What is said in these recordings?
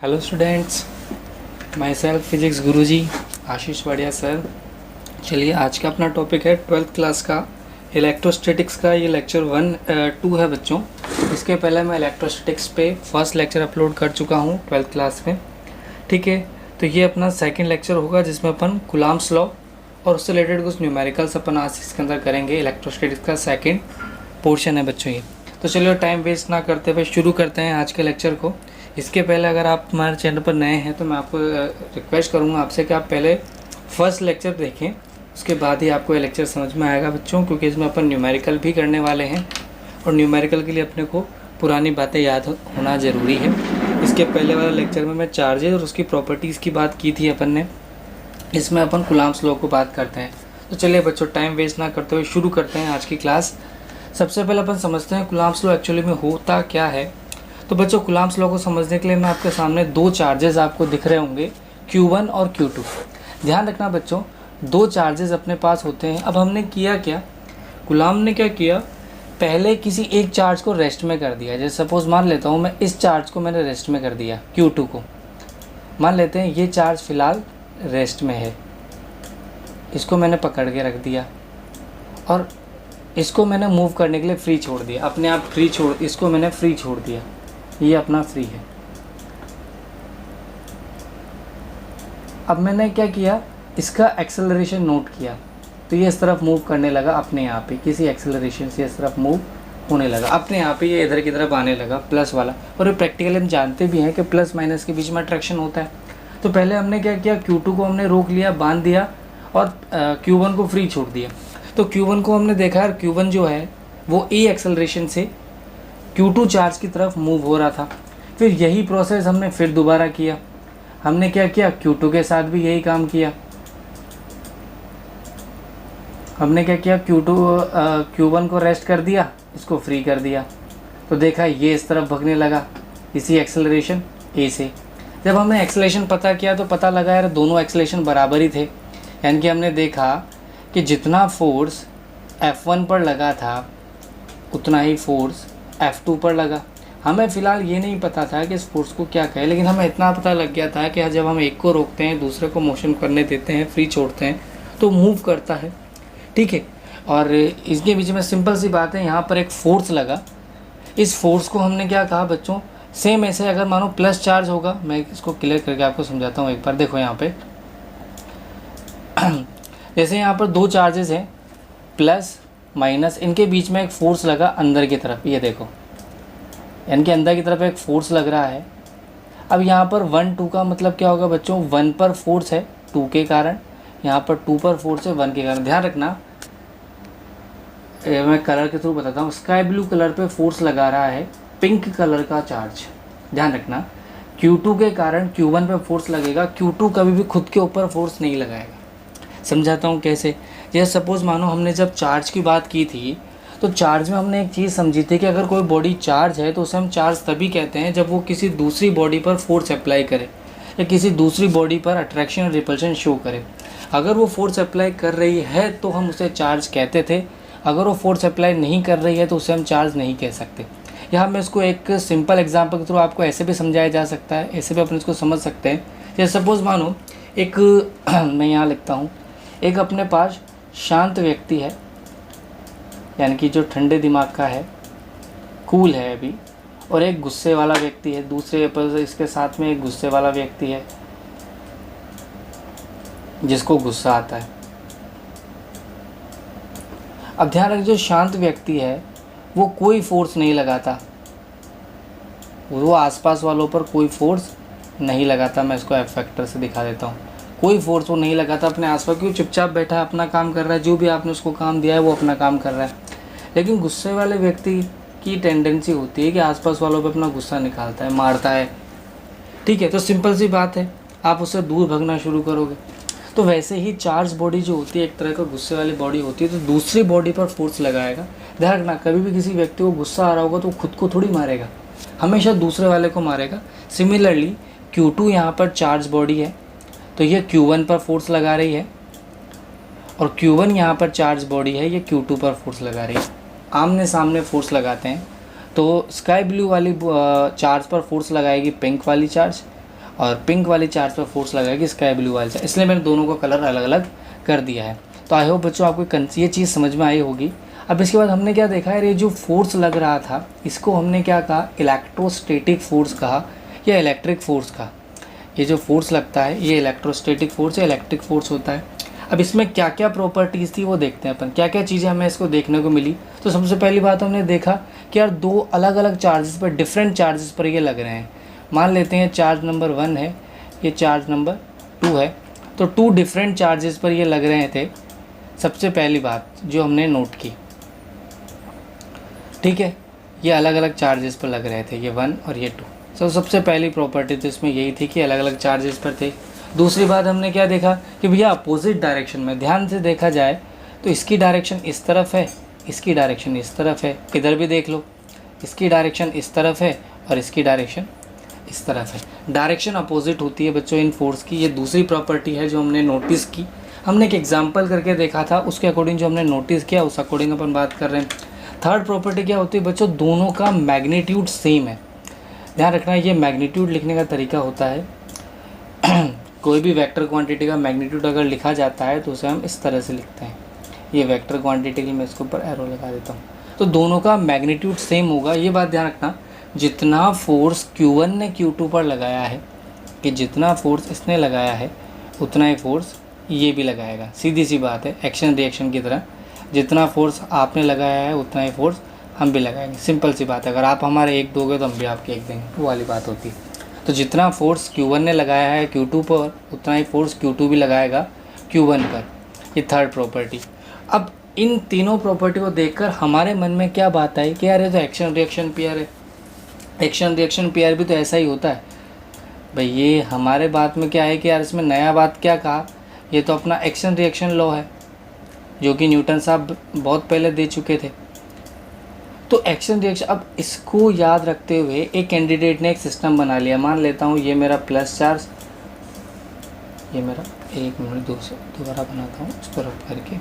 Hello students, my self physics Guruji Ashish Wadia sir. चलिए, आज का अपना टॉपिक है 12th क्लास का इलेक्ट्रोस्टैटिक्स का। ये लेक्चर 2 है बच्चों। इसके पहले मैं इलेक्ट्रोस्टैटिक्स पे फर्स्ट लेक्चर अपलोड कर चुका हूँ 12th क्लास में। ठीक है, तो ये अपना सेकंड लेक्चर होगा जिसमें अपन कुलाम्स लॉ और उससे रिलेटेड कुछ न्यूमेरिकल्स अपन आज इसके अंदर करेंगे। इलेक्ट्रोस्टैटिक्स का सेकेंड पोर्शन है बच्चों ये। तो चलिए, टाइम वेस्ट ना करते हुए शुरू करते हैं आज के लेक्चर को। इसके पहले अगर आप हमारे चैनल पर नए हैं तो मैं आपको रिक्वेस्ट करूंगा आपसे कि आप पहले फर्स्ट लेक्चर देखें, उसके बाद ही आपको ये लेक्चर समझ में आएगा बच्चों, क्योंकि इसमें अपन न्यूमेरिकल भी करने वाले हैं और न्यूमेरिकल के लिए अपने को पुरानी बातें याद होना ज़रूरी है। इसके पहले वाले लेक्चर में मैं चार्जेस और उसकी प्रॉपर्टीज़ की बात की थी अपन ने। इसमें अपन कुलाम्स लॉ को बात करते हैं। तो चलिए बच्चों, टाइम वेस्ट ना करते हुए शुरू करते हैं आज की क्लास। सबसे पहले अपन समझते हैं कुलाम्स लॉ एक्चुअली में होता क्या है। तो बच्चों, कुलाम्स लॉ को समझने के लिए मैं आपके सामने दो चार्जेस आपको दिख रहे होंगे, Q1 और Q2। ध्यान रखना बच्चों, दो चार्जेस अपने पास होते हैं। अब हमने किया क्या, कुलाम ने क्या किया, पहले किसी एक चार्ज को रेस्ट में कर दिया। जैसे सपोज मान लेता हूँ मैं इस चार्ज को मैंने रेस्ट में कर दिया, Q2 को मान लेते हैं ये चार्ज फ़िलहाल रेस्ट में है। इसको मैंने पकड़ के रख दिया और इसको मैंने मूव करने के लिए फ्री छोड़ दिया, अपने आप फ्री छोड़, इसको मैंने फ्री छोड़ दिया, ये अपना फ्री है। अब मैंने क्या किया, इसका एक्सेलरेशन नोट किया, तो ये इस तरफ मूव करने लगा अपने आप ही, किसी एक्सेलरेशन से इस तरफ मूव होने लगा अपने आप ही, ये इधर की तरफ आने लगा प्लस वाला। और ये प्रैक्टिकली हम जानते भी हैं कि प्लस माइनस के बीच में अट्रैक्शन होता है। तो पहले हमने क्या किया, Q2 को हमने रोक लिया, बांध दिया और Q1 को फ्री छोड़ दिया। तो Q1 को हमने देखा यार, Q1 जो है वो ए एक्सेलरेशन से Q2 चार्ज की तरफ मूव हो रहा था। फिर यही प्रोसेस हमने फिर दोबारा किया। हमने क्या किया, Q2 के साथ भी यही काम किया। हमने क्या किया, Q1 को रेस्ट कर दिया, इसको फ्री कर दिया, तो देखा ये इस तरफ भगने लगा इसी एक्सेलरेशन ए से। जब हमने एक्सेलरेशन पता किया तो पता लगा यार दोनों एक्सेलरेशन बराबर ही थे। यानी कि हमने देखा कि जितना फोर्स F1 पर लगा था उतना ही फोर्स F2 पर लगा। हमें फ़िलहाल ये नहीं पता था कि इस फोर्स को क्या कहें, लेकिन हमें इतना पता लग गया था कि जब हम एक को रोकते हैं, दूसरे को मोशन करने देते हैं, फ्री छोड़ते हैं, तो मूव करता है। ठीक है, और इसके बीच में सिंपल सी बात है, यहाँ पर एक फोर्स लगा। इस फोर्स को हमने क्या कहा बच्चों, सेम ऐसे अगर मानो प्लस चार्ज होगा, मैं इसको क्लियर करके आपको समझाता हूँ एक बार। देखो यहाँ पे जैसे यहाँ पर दो चार्जेस हैं प्लस माइनस, इनके बीच में एक फोर्स लगा अंदर की तरफ, ये देखो, यानी कि अंदर की तरफ एक फोर्स लग रहा है। अब यहाँ पर 1 2 का मतलब क्या होगा बच्चों, 1 पर फोर्स है 2 के कारण, यहाँ पर 2 पर फोर्स है 1 के कारण। ध्यान रखना, मैं कलर के थ्रू बताता हूँ। स्काई ब्लू कलर पे फोर्स लगा रहा है पिंक कलर का चार्ज। ध्यान रखना, Q2 के कारण Q1 पे फोर्स लगेगा, Q2 कभी भी खुद के ऊपर फोर्स नहीं लगाएगा। समझाता हूँ कैसे। जैसे सपोज़ मानो हमने जब चार्ज की बात की थी, तो चार्ज में हमने एक चीज़ समझी थी कि अगर कोई बॉडी चार्ज है तो उसे हम चार्ज तभी कहते हैं जब वो किसी दूसरी बॉडी पर फोर्स अप्लाई करे या किसी दूसरी बॉडी पर अट्रैक्शन और रिपल्शन शो करे। अगर वो फोर्स अप्लाई कर रही है तो हम उसे चार्ज कहते थे, अगर वो फोर्स अप्लाई नहीं कर रही है तो उसे हम चार्ज नहीं कह सकते। यहाँ मैं इसको एक सिंपल एग्जाम्पल के थ्रू आपको ऐसे भी समझाया जा सकता है, ऐसे भी अपन इसको समझ सकते हैं। जैसे सपोज़ मानो एक मैं यहाँ लिखता हूँ, एक अपने पास शांत व्यक्ति है, यानी कि जो ठंडे दिमाग का है, कूल है अभी, और एक गुस्से वाला व्यक्ति है, दूसरे पर इसके साथ में एक गुस्से वाला व्यक्ति है जिसको गुस्सा आता है। अब ध्यान रखिए, जो शांत व्यक्ति है वो कोई फोर्स नहीं लगाता, वो आसपास वालों पर कोई फोर्स नहीं लगाता। मैं इसको एफ फैक्टर से दिखा देता हूँ। कोई फोर्स वो नहीं लगाता अपने आसपास, क्यों, चुपचाप बैठा है, अपना काम कर रहा है, जो भी आपने उसको काम दिया है वो अपना काम कर रहा है। लेकिन गुस्से वाले व्यक्ति की टेंडेंसी होती है कि आसपास वालों पे अपना गुस्सा निकालता है, मारता है। ठीक है, तो सिंपल सी बात है, आप उससे दूर भागना शुरू करोगे। तो वैसे ही चार्ज बॉडी जो होती है एक तरह का गुस्से वाली बॉडी होती है, तो दूसरी बॉडी पर फोर्स लगाएगा। ध्यान रखना, कभी भी किसी व्यक्ति को गुस्सा आ रहा होगा तो खुद को थोड़ी मारेगा, हमेशा दूसरे वाले को मारेगा। सिमिलरली Q2 यहाँ पर चार्ज बॉडी है, तो ये Q1 पर फोर्स लगा रही है, और Q1 यहाँ पर चार्ज बॉडी है, ये Q2 पर फोर्स लगा रही है। आमने सामने फोर्स लगाते हैं, तो स्काई ब्लू वाली चार्ज पर फोर्स लगाएगी पिंक वाली चार्ज, और पिंक वाली चार्ज पर फोर्स लगाएगी स्काई ब्लू वाली चार्ज, इसलिए मैंने दोनों का कलर अलग अलग कर दिया है। तो आई होप बच्चों आपको ये चीज़ समझ में आई होगी। अब इसके बाद हमने क्या देखा है, ये जो फोर्स लग रहा था इसको हमने क्या कहा, इलेक्ट्रोस्टैटिक फोर्स कहा या इलेक्ट्रिक फोर्स कहा। ये जो फोर्स लगता है ये इलेक्ट्रोस्टैटिक फोर्स या इलेक्ट्रिक फोर्स होता है। अब इसमें क्या क्या प्रॉपर्टीज़ थी वो देखते हैं अपन, क्या क्या चीज़ें हमें इसको देखने को मिली। तो सबसे पहली बात हमने देखा कि यार दो अलग अलग चार्जेस पर, डिफरेंट चार्जेस पर ये लग रहे हैं। मान लेते हैं चार्ज नंबर 1 है, ये चार्ज नंबर 2 है, तो 2 डिफरेंट चार्जेस पर ये लग रहे थे। सबसे पहली बात जो हमने नोट की, ठीक है, ये अलग अलग चार्जेस पर लग रहे थे, ये 1 और ये 2। सबसे पहली प्रॉपर्टी तो इसमें यही थी कि अलग अलग चार्जेस पर थे। दूसरी बात हमने क्या देखा कि भैया अपोजिट डायरेक्शन में, ध्यान से देखा जाए तो इसकी डायरेक्शन इस तरफ है, इसकी डायरेक्शन इस तरफ है, इधर भी देख लो, इसकी डायरेक्शन इस तरफ है और इसकी डायरेक्शन इस तरफ है। डायरेक्शन अपोजिट होती है बच्चों इन फोर्स की, ये दूसरी प्रॉपर्टी है जो हमने नोटिस की। हमने एक एग्जाम्पल करके देखा था, उसके अकॉर्डिंग जो हमने नोटिस किया उस अकॉर्डिंग अपन बात कर रहे हैं। थर्ड प्रॉपर्टी क्या होती है बच्चों, दोनों का मैग्नीट्यूड सेम है। ध्यान रखना ये मैग्नीट्यूड लिखने का तरीका होता है कोई भी वेक्टर क्वांटिटी का मैग्नीट्यूड अगर लिखा जाता है तो उसे हम इस तरह से लिखते हैं। ये वेक्टर क्वांटिटी की मैं इसके ऊपर एरो लगा देता हूँ, तो दोनों का मैग्नीट्यूड सेम होगा। ये बात ध्यान रखना, जितना फोर्स Q1 ने Q2 पर लगाया है, कि जितना फोर्स इसने लगाया है उतना ही फोर्स ये भी लगाएगा। सीधी सी बात है, एक्शन रिएक्शन की तरह, जितना फोर्स आपने लगाया है उतना ही फोर्स हम भी लगाएंगे। सिंपल सी बात है, अगर आप हमारे एक दोगे तो हम भी आपके एक देंगे, वो वाली बात होती है। तो जितना फोर्स Q1 ने लगाया है Q2 पर उतना ही फोर्स Q2 भी लगाएगा Q1 पर। ये थर्ड प्रॉपर्टी। अब इन तीनों प्रॉपर्टी को देखकर हमारे मन में क्या बात आई कि यार ये तो एक्शन रिएक्शन पेयर है, एक्शन रिएक्शन पेयर भी तो ऐसा ही होता है। भाई ये हमारे बात में क्या है कि यार इसमें नया बात क्या कहा, ये तो अपना एक्शन रिएक्शन लॉ है जो कि न्यूटन साहब बहुत पहले दे चुके थे। तो एक्शन रिएक्शन, अब इसको याद रखते हुए एक कैंडिडेट ने एक सिस्टम बना लिया। मान लेता हूँ ये मेरा प्लस चार्ज, ये मेरा, एक मिनट दोबारा बनाता हूँ इसको रख करके।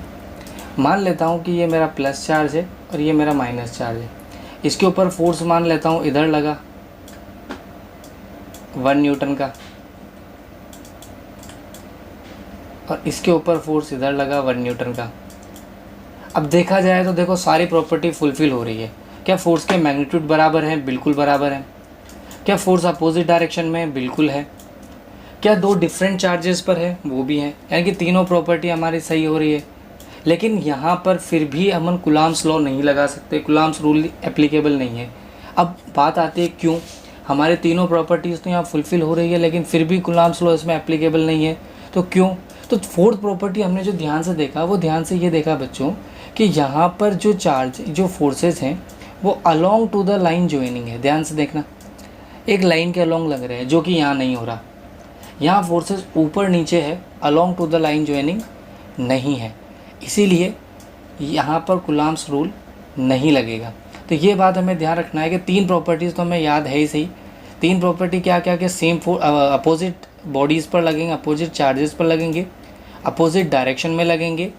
मान लेता हूँ कि ये मेरा प्लस चार्ज है और ये मेरा माइनस चार्ज है। इसके ऊपर फोर्स मान लेता हूँ इधर लगा 1 न्यूटन का, और इसके ऊपर फोर्स इधर लगा 1 न्यूटन का। अब देखा जाए तो देखो सारी प्रॉपर्टी फुलफिल हो रही है। क्या फोर्स के मैग्नीट्यूड बराबर हैं? बिल्कुल बराबर हैं। क्या फोर्स अपोजिट डायरेक्शन में है? बिल्कुल है। क्या दो डिफरेंट चार्जेस पर है? वो भी हैं। यानी कि तीनों प्रॉपर्टी हमारी सही हो रही है। लेकिन यहाँ पर फिर भी हम कुलाम्स लॉ नहीं लगा सकते, कुलाम्स रूल एप्लीकेबल नहीं है। अब बात आती है क्यों, हमारे तीनों प्रॉपर्टीज़ तो यहाँ फुलफिल हो रही है लेकिन फिर भी कुलाम्स लॉ इसमें एप्लीकेबल नहीं है। तो क्यों? तो फोर्थ प्रॉपर्टी हमने जो ध्यान से देखा, वो ध्यान से ये देखा बच्चों कि यहाँ पर जो चार्ज, जो फोर्सेस हैं वो along to the line joining है। ध्यान से देखना, एक लाइन के अलोंग लग रहे हैं, जो कि यहाँ नहीं हो रहा। यहाँ फोर्सेस ऊपर नीचे है, along to the line joining नहीं है, इसीलिए यहाँ पर कुलाम्स रूल नहीं लगेगा। तो ये बात हमें ध्यान रखना है कि तीन प्रॉपर्टीज़ तो हमें याद है ही सही। तीन प्रॉपर्टी क्या क्या, सेम अपोजिट बॉडीज़ पर लगेंगे, अपोजिट चार्जेस पर लगेंगे, अपोजिट डायरेक्शन में लगेंगे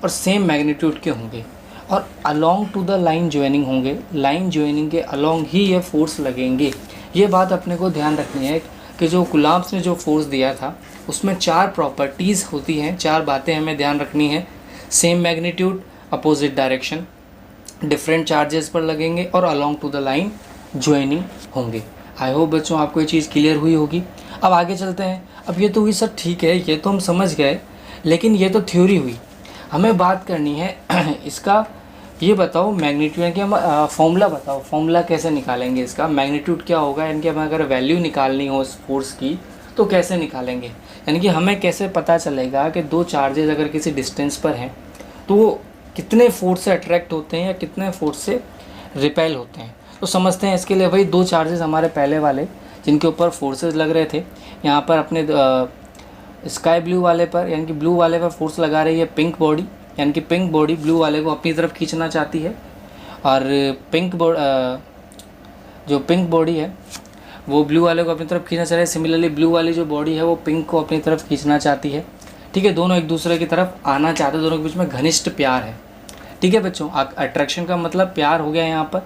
और सेम मैग्नीट्यूड के होंगे और along to the line joining होंगे। लाइन ज्वाइनिंग के अलोंग ही ये फोर्स लगेंगे। ये बात अपने को ध्यान रखनी है कि जो कुलाम्स ने जो फोर्स दिया था उसमें 4 प्रॉपर्टीज़ होती हैं, 4 बातें हमें ध्यान रखनी है। Same magnitude, opposite direction, different charges पर लगेंगे और along to the line joining होंगे। आई होप बच्चों आपको ये चीज़ क्लियर हुई होगी। अब आगे चलते हैं। अब ये तो हुई सर, ठीक है, ये तो हम समझ गए, लेकिन ये तो थ्योरी हुई। हमें बात करनी है इसका, ये बताओ मैग्नीट्यूड की, हम फॉर्मूला बताओ, फॉर्मूला कैसे निकालेंगे इसका, मैग्नीट्यूड क्या होगा, यानी कि हमें अगर वैल्यू निकालनी हो इस फोर्स की तो कैसे निकालेंगे। यानी कि हमें कैसे पता चलेगा कि दो चार्जेस अगर किसी डिस्टेंस पर हैं तो वो कितने फोर्स से अट्रैक्ट होते हैं या कितने फोर्स से रिपेल होते हैं। तो समझते हैं इसके लिए। वही दो चार्जेस हमारे पहले वाले जिनके ऊपर फोर्सेस लग रहे थे, यहाँ पर अपने स्काई ब्लू वाले पर, यानी कि ब्लू वाले पर फोर्स लगा रही है पिंक बॉडी, यानी कि पिंक बॉडी ब्लू वाले को अपनी तरफ खींचना चाहती है और जो पिंक बॉडी है वो ब्लू वाले को अपनी तरफ खींचना चाह रही है। सिमिलरली ब्लू वाली जो बॉडी है वो पिंक को अपनी तरफ खींचना चाहती है। ठीक है, दोनों एक दूसरे की तरफ आना चाहते हैं, दोनों के बीच में घनिष्ठ प्यार है। ठीक है बच्चों, अट्रैक्शन का मतलब प्यार हो गया यहाँ पर।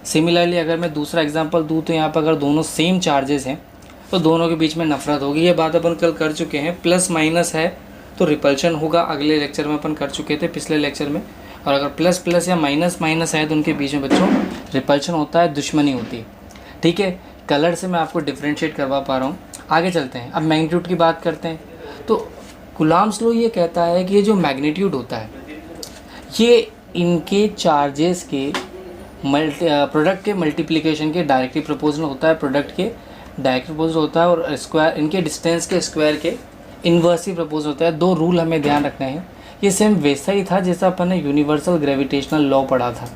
सिमिलरली अगर मैं दूसरा एग्जांपल दूँ तो यहाँ पर अगर दोनों सेम चार्जेस हैं तो दोनों के बीच में नफरत होगी। ये बात अपन कल कर चुके हैं। प्लस माइनस है तो रिपल्शन होगा, अगले लेक्चर में अपन कर चुके थे पिछले लेक्चर में। और अगर प्लस प्लस या माइनस माइनस है तो उनके बीच में बच्चों रिपल्शन होता है, दुश्मनी होती है। ठीक है, कलर से मैं आपको डिफ्रेंशिएट करवा पा रहा हूँ। आगे चलते हैं, अब मैग्नीट्यूड की बात करते हैं। तो कूलम्ब्स लॉ ये कहता है कि ये जो मैग्नीट्यूड होता है ये इनके चार्जेस के प्रोडक्ट के मल्टीप्लिकेशन के डायरेक्टली प्रोपोर्शनल होता है, प्रोडक्ट के डायरेक्ट प्रोपोर्शनल होता है, और स्क्वायर इनके डिस्टेंस के स्क्वायर के इन्वर्सली प्रोपोर्शनल होता है। दो रूल हमें ध्यान रखने हैं। ये सेम वैसा ही था जैसा अपन ने यूनिवर्सल ग्रेविटेशनल लॉ पढ़ा था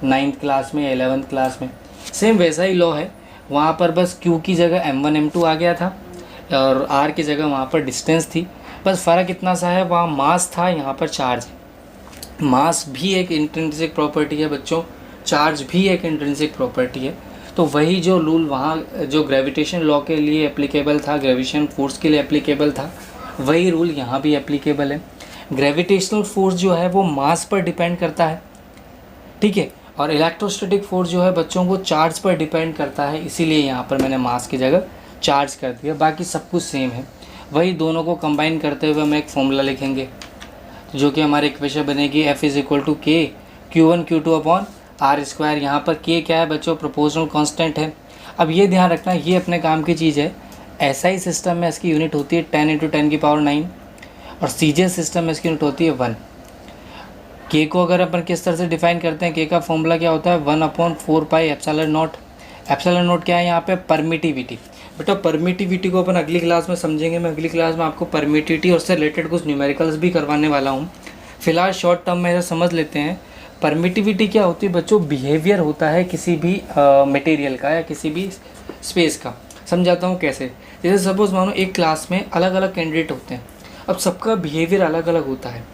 9th क्लास में, 11th क्लास में, सेम वैसा ही लॉ है। वहाँ पर बस Q की जगह m1 m2 आ गया था और R की जगह वहाँ पर डिस्टेंस थी। बस फ़र्क इतना सा है, वहाँ मास था, यहाँ पर चार्ज है। मास भी एक इंट्रिंसिक प्रॉपर्टी है बच्चों, चार्ज भी एक इंट्रिंसिक प्रॉपर्टी है। तो वही जो रूल वहाँ जो ग्रेविटेशन लॉ के लिए एप्लीकेबल था, ग्रेविटेशन फोर्स के लिए एप्लीकेबल था, वही रूल यहाँ भी एप्लीकेबल है। ग्रेविटेशनल फोर्स जो है वो मास पर डिपेंड करता है, ठीक है, और इलेक्ट्रोस्टैटिक फोर्स जो है बच्चों वो चार्ज पर डिपेंड करता है। इसीलिए यहाँ पर मैंने मास की जगह चार्ज कर दिया, बाकी सब कुछ सेम है। वही दोनों को कंबाइन करते हुए हम एक फॉर्मूला लिखेंगे जो कि हमारी इक्वेशन बनेगी F = K Q1 Q2 upon R²। यहाँ पर K क्या है बच्चों, प्रोपोर्शनल कांस्टेंट है। अब ये ध्यान रखना, ये अपने काम की चीज़ है। SI सिस्टम में इसकी यूनिट होती है 10 × 10⁹ और CJ सिस्टम में इसकी यूनिट होती है 1। K को अगर अपन किस तरह से डिफाइन करते हैं, K का फॉर्मूला क्या होता है 1/4πε0। ε0 क्या है यहाँ पे, परमिटिविटी। बेटा परमिटिविटी को अपन अगली क्लास में समझेंगे। मैं अगली क्लास में आपको परमिटिविटी और उससे रिलेटेड कुछ न्यूमेरिकल्स भी करवाने वाला हूँ। फिलहाल शॉर्ट टर्म में समझ लेते हैं। परमिटिविटी क्या होती है बच्चों, बिहेवियर होता है किसी भी मटेरियल का या किसी भी स्पेस का। समझाता हूँ कैसे। जैसे सपोज मानो एक क्लास में अलग अलग कैंडिडेट होते हैं, अब सबका बिहेवियर अलग अलग होता है,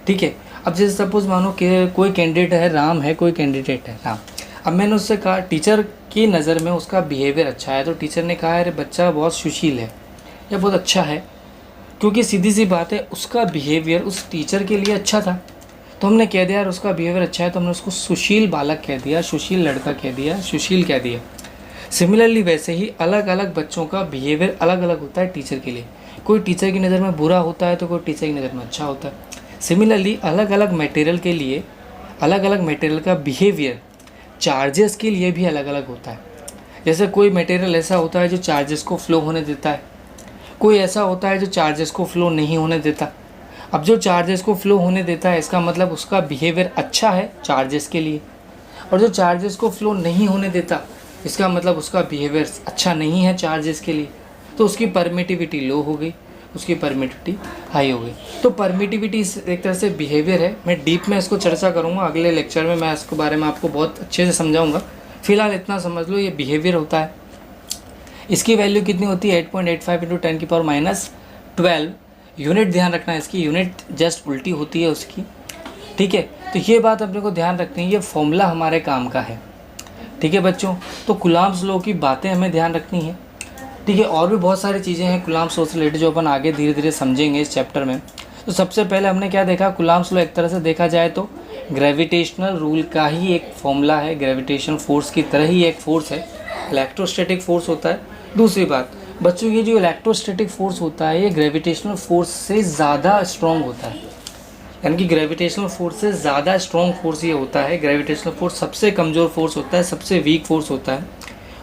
ठीक है। अब जैसे सपोज मानो कि कोई कैंडिडेट है राम है, कोई कैंडिडेट है राम। अब मैंने उससे कहा, टीचर की नज़र में उसका बिहेवियर अच्छा है, तो टीचर ने कहा अरे बच्चा बहुत सुशील है या बहुत अच्छा है, क्योंकि सीधी सी बात है उसका बिहेवियर उस टीचर के लिए अच्छा था। तो हमने कह दिया यार उसका बिहेवियर अच्छा है, तो हमने उसको सुशील बालक कह दिया, सुशील लड़का कह दिया, सुशील कह दिया। सिमिलरली वैसे ही अलग अलग बच्चों का बिहेवियर अलग अलग होता है टीचर के लिए। कोई टीचर की नज़र में बुरा होता है तो कोई टीचर की नज़र में अच्छा होता है। सिमिलरली अलग अलग मटेरियल के लिए अलग अलग मटेरियल का बिहेवियर चार्जेस के लिए भी अलग अलग होता है। जैसे कोई मटेरियल ऐसा होता है जो चार्जेस को फ्लो होने देता है, कोई ऐसा होता है जो चार्जेस को फ्लो नहीं होने देता। अब जो चार्जेस को फ्लो होने देता है इसका मतलब उसका बिहेवियर अच्छा है चार्जेस के लिए, और जो चार्जेस को फ्लो नहीं होने देता इसका मतलब उसका बिहेवियर अच्छा नहीं है चार्जेस के लिए। तो उसकी परमिटिविटी लो हो गई, उसकी परमिटिविटी हाई हो गई। तो परमिटिविटी एक तरह से बिहेवियर है। मैं डीप में इसको चर्चा करूँगा अगले लेक्चर में, मैं इसके बारे में आपको बहुत अच्छे से समझाऊँगा। फिलहाल इतना समझ लो, ये बिहेवियर होता है। इसकी वैल्यू कितनी होती है 8.85 × 10⁻12 यूनिट। ध्यान रखना इसकी यूनिट जस्ट उल्टी होती है उसकी, ठीक है। तो ये बात अपने को ध्यान रखनी है, ये फॉर्मूला हमारे काम का है, ठीक है बच्चों। तो कूलम्ब्स लॉ की बातें हमें ध्यान रखनी है, ठीक है। और भी बहुत सारी चीज़ें हैं कूलम्ब्स लॉ से रिलेटेड जो अपन आगे धीरे धीरे समझेंगे इस चैप्टर में। तो सबसे पहले हमने क्या देखा, कूलम्ब्स लॉ एक तरह से देखा जाए तो ग्रेविटेशनल रूल का ही एक फॉर्मूला है, ग्रेविटेशन फोर्स की तरह ही एक फोर्स है। इलेक्ट्रोस्टैटिक फोर्स होता है। दूसरी बात बच्चों, ये जो इलेक्ट्रोस्टैटिक फोर्स होता है ये ग्रेविटेशनल फोर्स से ज़्यादा स्ट्रॉन्ग होता है, यानी कि ग्रेविटेशनल फोर्स से ज़्यादा स्ट्रॉन्ग फोर्स ये होता है। ग्रेविटेशनल फोर्स सबसे कमज़ोर फोर्स होता है, सबसे वीक फोर्स होता है।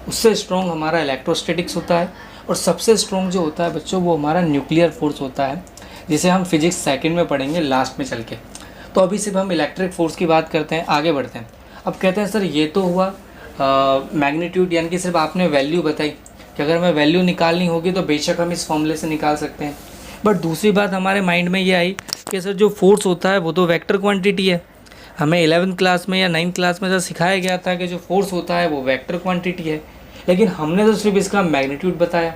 उससे स्ट्रॉन्ग हमारा इलेक्ट्रोस्टैटिक्स होता है, और सबसे स्ट्रॉन्ग जो होता है बच्चों वो हमारा न्यूक्लियर फोर्स होता है, जिसे हम फिजिक्स सेकंड में पढ़ेंगे लास्ट में चल के। तो अभी सिर्फ हम इलेक्ट्रिक फोर्स की बात करते हैं, आगे बढ़ते हैं। अब कहते हैं सर ये तो हुआ मैग्नीट्यूड, यानी कि सिर्फ आपने वैल्यू बताई कि अगर हमें वैल्यू निकालनी होगी तो बेशक हम इस फॉर्मूले से निकाल सकते हैं। बट दूसरी बात हमारे माइंड में ये आई कि सर जो फोर्स होता है वो तो वेक्टर क्वांटिटी है। हमें 11th क्लास में या 9th क्लास में सर सिखाया गया था कि जो फोर्स होता है वो वेक्टर क्वांटिटी है, लेकिन हमने तो सिर्फ इसका मैग्नीट्यूड बताया,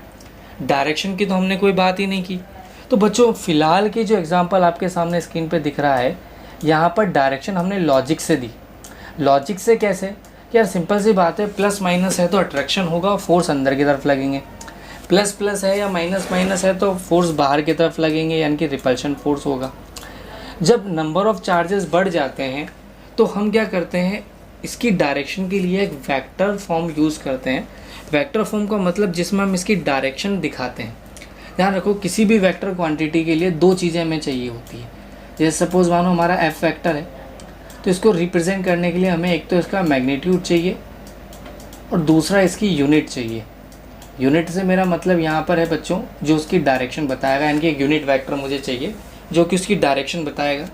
डायरेक्शन की तो हमने कोई बात ही नहीं की। तो बच्चों फ़िलहाल की जो एग्जांपल आपके सामने स्क्रीन पे दिख रहा है, यहाँ पर डायरेक्शन हमने लॉजिक से दी। लॉजिक से कैसे कि यार सिंपल सी बात है, प्लस माइनस है तो अट्रैक्शन होगा, फोर्स अंदर की तरफ लगेंगे। प्लस प्लस है या माइनस माइनस है तो फोर्स बाहर की तरफ लगेंगे, यानी कि रिपल्शन फोर्स होगा। जब नंबर ऑफ़ चार्जेस बढ़ जाते हैं तो हम क्या करते हैं, इसकी डायरेक्शन के लिए एक वेक्टर फॉर्म यूज़ करते हैं। वेक्टर फॉर्म का मतलब जिसमें हम इसकी डायरेक्शन दिखाते हैं। ध्यान रखो, किसी भी वेक्टर क्वांटिटी के लिए दो चीज़ें हमें चाहिए होती है। जैसे सपोज मानो हमारा एफ वेक्टर है, तो इसको रिप्रेजेंट करने के लिए हमें एक तो इसका मैग्नीट्यूड चाहिए और दूसरा इसकी यूनिट चाहिए। यूनिट से मेरा मतलब यहाँ पर है बच्चों जो उसकी डायरेक्शन बताएगा, यानी कि एक यूनिट वेक्टर मुझे चाहिए जो कि उसकी डायरेक्शन बताएगा,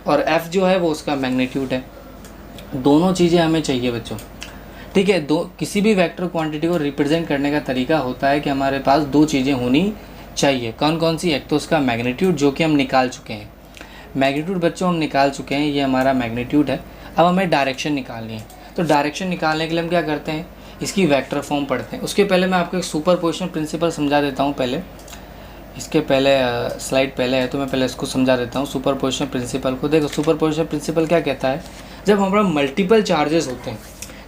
और एफ़ जो है वो उसका मैग्नीट्यूड है। दोनों चीज़ें हमें चाहिए बच्चों, ठीक है। किसी भी वेक्टर क्वांटिटी को रिप्रेजेंट करने का तरीका होता है कि हमारे पास दो चीज़ें होनी चाहिए। कौन कौन सी? एक तो उसका मैग्नीट्यूड जो कि हम निकाल चुके हैं, मैग्नीट्यूड बच्चों हम निकाल चुके हैं, ये हमारा मैग्नीट्यूड है। अब हमें डायरेक्शन निकालनी है, तो डायरेक्शन निकालने के लिए हम क्या करते हैं, इसकी वेक्टर फॉर्म पढ़ते हैं। उसके पहले मैं आपको एक सुपरपोजिशन प्रिंसिपल समझा देता हूँ। पहले इसके पहले स्लाइड पहले है तो मैं पहले इसको समझा देता हूँ सुपरपोजिशन प्रिंसिपल को। देखो सुपरपोजिशन प्रिंसिपल क्या कहता है, जब हमारा मल्टीपल चार्जेस होते हैं,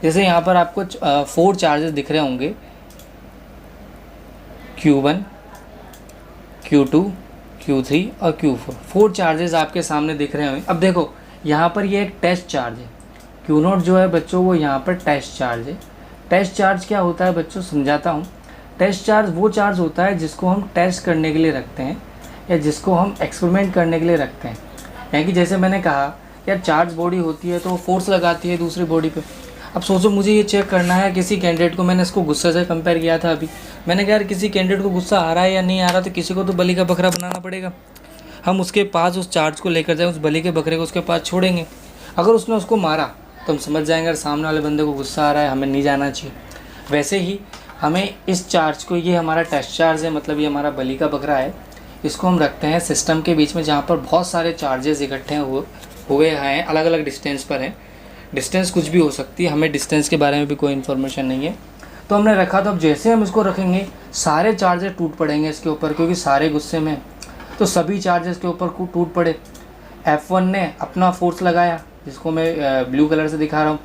जैसे यहाँ पर आपको 4 चार्जेस दिख रहे होंगे, Q1, Q2, Q3 और Q4, 4 चार्जेस आपके सामने दिख रहे होंगे। अब देखो यहाँ पर ये एक टेस्ट चार्ज है, Q0 जो है बच्चों वो यहाँ पर टेस्ट चार्ज है। टेस्ट चार्ज क्या होता है बच्चों, समझाता हूँ। टेस्ट चार्ज वो चार्ज होता है जिसको हम टेस्ट करने के लिए रखते हैं या जिसको हम एक्सपेरिमेंट करने के लिए रखते हैं। यानी कि जैसे मैंने कहा यार चार्ज बॉडी होती है तो वो फोर्स लगाती है दूसरी बॉडी पे। अब सोचो मुझे ये चेक करना है किसी कैंडिडेट को, मैंने इसको गुस्से से कंपेयर किया था अभी, मैंने कहा यार किसी कैंडिडेट को गुस्सा आ रहा है या नहीं आ रहा, तो किसी को तो बलि का बकरा बनाना पड़ेगा। हम उसके पास उस चार्ज को लेकर जाएँ, उस बलि के बकरे को उसके पास छोड़ेंगे। अगर उसने उसको मारा तो हम समझ जाएंगे यार सामने वाले बंदे को गुस्सा आ रहा है, हमें नहीं जाना चाहिए। वैसे ही हमें इस चार्ज को, ये हमारा टेस्ट चार्ज है, मतलब ये हमारा बलि का बकरा है, इसको हम रखते हैं सिस्टम के बीच में जहाँ पर बहुत सारे चार्जेस इकट्ठे हुए हैं, अलग अलग डिस्टेंस पर हैं। डिस्टेंस कुछ भी हो सकती है, हमें डिस्टेंस के बारे में भी कोई इन्फॉर्मेशन नहीं है। तो हमने रखा, तो अब जैसे हम इसको रखेंगे सारे चार्जेस टूट पड़ेंगे इसके ऊपर, क्योंकि सारे गुस्से में, तो सभी चार्जेस के ऊपर टूट पड़े। F1 ने अपना फोर्स लगाया जिसको मैं ब्लू कलर से दिखा रहा हूँ,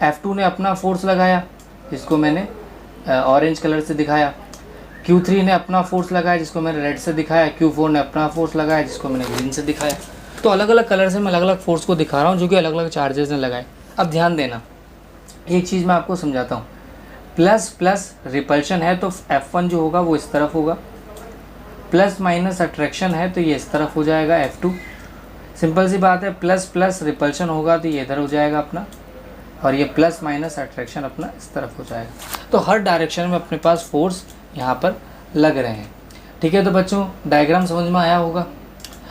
F2 ने अपना फोर्स लगाया जिसको मैंने ऑरेंज कलर से दिखाया, Q3 ने अपना फोर्स लगाया जिसको मैंने रेड से दिखाया, Q4 ने अपना फोर्स लगाया जिसको मैंने ग्रीन से दिखाया। तो अलग अलग कलर से मैं अलग अलग फोर्स को दिखा रहा हूँ जो कि अलग अलग चार्जेस ने लगाए। अब ध्यान देना, एक चीज़ मैं आपको समझाता हूँ। प्लस प्लस रिपल्शन है तो F1 जो होगा वो इस तरफ होगा, प्लस माइनस अट्रैक्शन है तो ये इस तरफ हो जाएगा F2। सिंपल सी बात है, प्लस प्लस रिपल्शन होगा तो ये इधर हो जाएगा अपना, और ये प्लस माइनस अट्रैक्शन अपना इस तरफ हो जाएगा। तो हर डायरेक्शन में अपने पास फोर्स यहाँ पर लग रहे हैं, ठीक है। तो बच्चों डायग्राम समझ में आया होगा।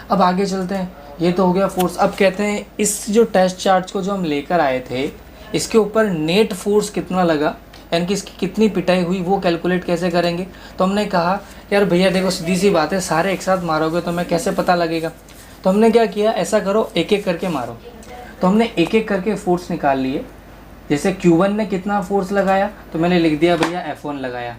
अब आगे चलते हैं, ये तो हो गया फोर्स। अब कहते हैं इस जो टेस्ट चार्ज को जो हम लेकर आए थे, इसके ऊपर नेट फोर्स कितना लगा, यानी कि इसकी कितनी पिटाई हुई, वो कैलकुलेट कैसे करेंगे। तो हमने कहा यार भैया देखो सीधी सी बात है, सारे एक साथ मारोगे तो हमें कैसे पता लगेगा। तो हमने क्या किया, ऐसा करो एक एक करके मारो। तो हमने एक एक करके फोर्स निकाल लिए। जैसे Q1 ने कितना फोर्स लगाया तो मैंने लिख दिया भैया F1 लगाया,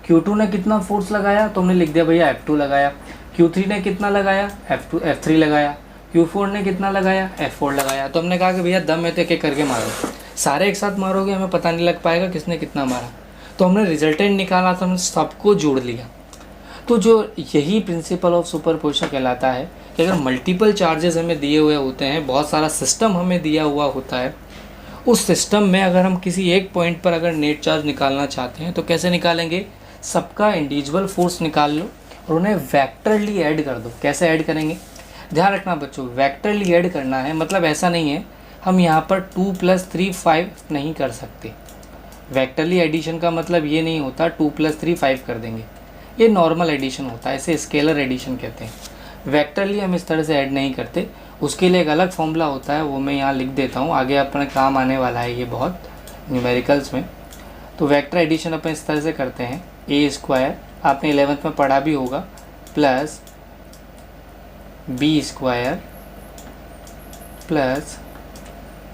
Q2 ने कितना फोर्स लगाया तो हमने लिख दिया भैया F2 लगाया, Q3 ने कितना लगाया F3 लगाया, Q4 ने कितना लगाया F4 लगाया। तो हमने कहा कि भैया दम है तो एक एक करके मारो, सारे एक साथ मारोगे हमें पता नहीं लग पाएगा किसने कितना मारा। तो हमने रिजल्टेंट निकाला तो हमने सबको जोड़ लिया। तो जो यही प्रिंसिपल ऑफ सुपरपोजिशन कहलाता है कि अगर मल्टीपल चार्जेस हमें दिए हुए होते हैं, बहुत सारा सिस्टम हमें दिया हुआ होता है, उस सिस्टम में अगर हम किसी एक पॉइंट पर अगर नेट चार्ज निकालना चाहते हैं तो कैसे निकालेंगे, सबका इंडिविजुअल फोर्स निकाल लो और उन्हें वेक्टरली ऐड कर दो। कैसे ऐड करेंगे, ध्यान रखना बच्चों, वेक्टरली ऐड करना है, मतलब ऐसा नहीं है हम यहाँ पर 2 + 3 5 नहीं कर सकते। वेक्टरली एडिशन का मतलब ये नहीं होता 2 + 3 5 कर देंगे, ये नॉर्मल एडिशन होता है, इसे स्केलर एडिशन कहते हैं। वेक्टरली हम इस तरह से ऐड नहीं करते, उसके लिए एक अलग फॉर्मूला होता है, वो मैं यहाँ लिख देता हूँ, आगे अपने काम आने वाला है ये बहुत न्यूमेरिकल्स में। तो वेक्टर एडिशन अपन इस तरह से करते हैं, a² आपने 11th में पढ़ा भी होगा, plus b² plus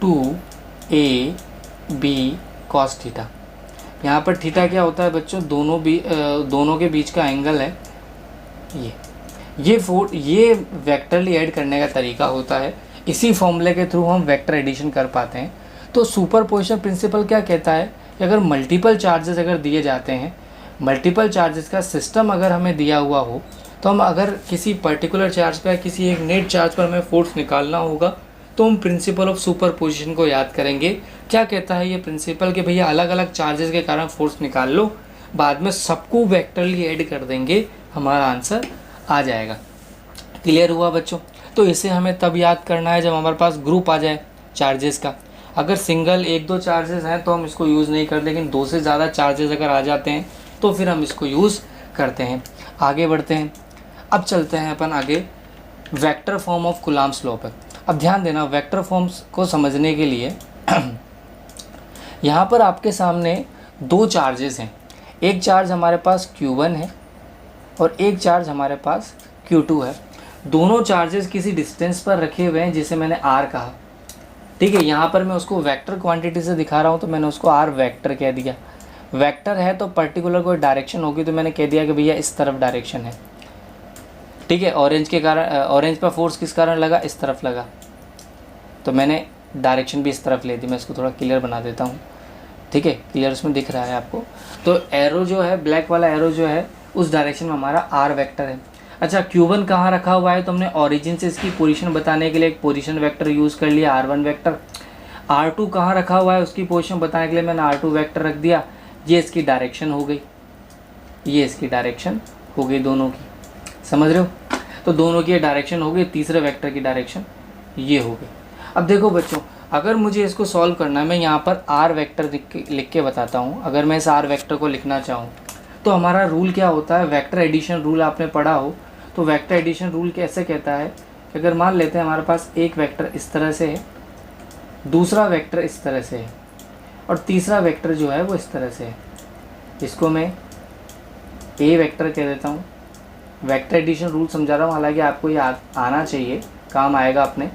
2ab cos theta. यहाँ पर थीटा क्या होता है बच्चों, दोनों के बीच का एंगल है ये वेक्टरली ऐड करने का तरीका होता है। इसी फॉर्मूले के थ्रू हम वेक्टर एडिशन कर पाते हैं। तो सुपरपोजिशन प्रिंसिपल क्या कहता है कि अगर मल्टीपल चार्जेस अगर दिए जाते हैं, मल्टीपल चार्जेस का सिस्टम अगर हमें दिया हुआ हो, तो हम अगर किसी पर्टिकुलर चार्ज पर, किसी एक नेट चार्ज पर हमें फोर्स निकालना होगा तो हम प्रिंसिपल ऑफ सुपरपोजिशन को याद करेंगे। क्या कहता है ये प्रिंसिपल कि भैया अलग अलग चार्जेस के कारण फोर्स निकाल लो, बाद में सबको वेक्टरली ऐड कर देंगे, हमारा आंसर आ जाएगा। क्लियर हुआ बच्चों? तो इसे हमें तब याद करना है जब हमारे पास ग्रुप आ जाए चार्जेस का। अगर सिंगल एक दो चार्जेस हैं तो हम इसको यूज़ नहीं करते, लेकिन दो से ज़्यादा चार्जेस अगर आ जाते हैं तो फिर हम इसको यूज़ करते हैं। आगे बढ़ते हैं, अब चलते हैं अपन आगे vector form of Coulomb's law पर। अब ध्यान देना, वेक्टर फॉर्म्स को समझने के लिए यहाँ पर आपके सामने दो चार्जेस हैं। एक चार्ज हमारे पास Q1 है और एक चार्ज हमारे पास Q2 है। दोनों चार्जेस किसी डिस्टेंस पर रखे हुए हैं जिसे मैंने R कहा। ठीक है, यहाँ पर मैं उसको वेक्टर क्वांटिटी से दिखा रहा हूँ तो मैंने उसको R वेक्टर कह दिया। वेक्टर है तो पर्टिकुलर कोई डायरेक्शन होगी तो मैंने कह दिया कि भैया इस तरफ डायरेक्शन है। ठीक है, ऑरेंज के कारण, ऑरेंज पर फोर्स किस कारण लगा, इस तरफ लगा, तो मैंने डायरेक्शन भी इस तरफ ले दी। मैं इसको थोड़ा क्लियर बना देता हूँ। ठीक है, क्लियर उसमें दिख रहा है आपको। तो एरो जो है, ब्लैक वाला एरो जो है, उस डायरेक्शन में हमारा R वेक्टर है। अच्छा, Q1 कहाँ रखा हुआ है तो हमने ओरिजिन से इसकी पोजीशन बताने के लिए एक पोजीशन वेक्टर यूज़ कर लिया, R1 वेक्टर। R2 कहाँ रखा हुआ है उसकी पोजीशन बताने के लिए मैंने R2 वेक्टर रख दिया। ये इसकी डायरेक्शन हो गई, ये इसकी डायरेक्शन हो गई, दोनों की, समझ रहे हो? तो दोनों की डायरेक्शन हो गई, तीसरे वेक्टर की डायरेक्शन ये हो गई। अब देखो बच्चों, अगर मुझे इसको सॉल्व करना है, मैं यहाँ पर R वेक्टर लिख के बताता हूँ। अगर मैं इस R वेक्टर को लिखना चाहूँ तो हमारा रूल क्या होता है, वेक्टर एडिशन रूल आपने पढ़ा हो तो वेक्टर एडिशन रूल कैसे कहता है कि अगर मान लेते हैं हमारे पास एक वेक्टर इस तरह से है, दूसरा वेक्टर इस तरह से है और तीसरा वेक्टर जो है वो इस तरह से है, इसको मैं A वेक्टर कह देता हूँ। वेक्टर एडिशन रूल समझा रहा हूँ, हालांकि आपको ये आना चाहिए, काम आएगा अपने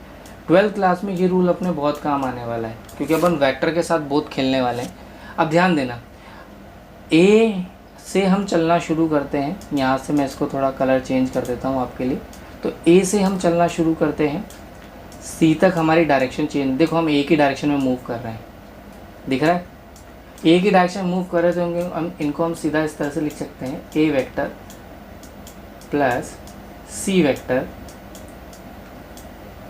12th क्लास में। ये रूल अपने बहुत काम आने वाला है क्योंकि अपन वेक्टर के साथ बहुत खेलने वाले हैं। अब ध्यान देना, A से हम चलना शुरू करते हैं। यहाँ से मैं इसको थोड़ा कलर चेंज कर देता हूँ आपके लिए। तो A से हम चलना शुरू करते हैं, C तक हमारी डायरेक्शन चेंज, देखो हम A की डायरेक्शन में मूव कर रहे हैं, दिख रहा है? A की डायरेक्शन में मूव कर रहे हैं तो इनको हम सीधा इस तरह से लिख सकते हैं, A vector plus C vector.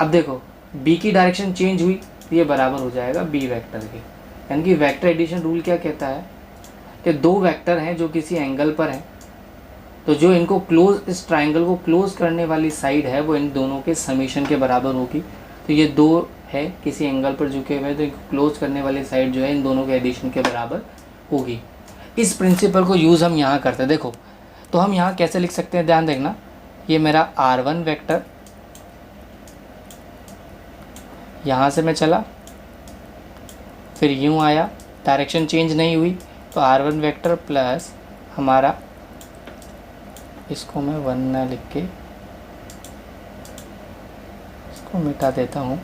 अब देखो B की डायरेक्शन चेंज हुई तो ये बराबर हो जाएगा B वेक्टर के। यानी कि वेक्टर एडिशन रूल क्या कहता है कि दो वेक्टर हैं जो किसी एंगल पर हैं, तो जो इनको क्लोज, इस ट्राइंगल को क्लोज करने वाली साइड है वो इन दोनों के समीशन के बराबर होगी। तो ये दो है किसी एंगल पर झुके हुए, तो इनको क्लोज करने वाली साइड जो है इन दोनों के एडिशन के बराबर होगी। इस प्रिंसिपल को यूज़ हम यहाँ करते हैं। देखो तो हम यहाँ कैसे लिख सकते हैं, ध्यान देखना, ये मेरा R1 वेक्टर, यहाँ से मैं चला फिर यूँ आया, डायरेक्शन चेंज नहीं हुई, तो R1 वेक्टर प्लस हमारा, इसको मैं 1 ना लिख के इसको मिटा देता हूँ,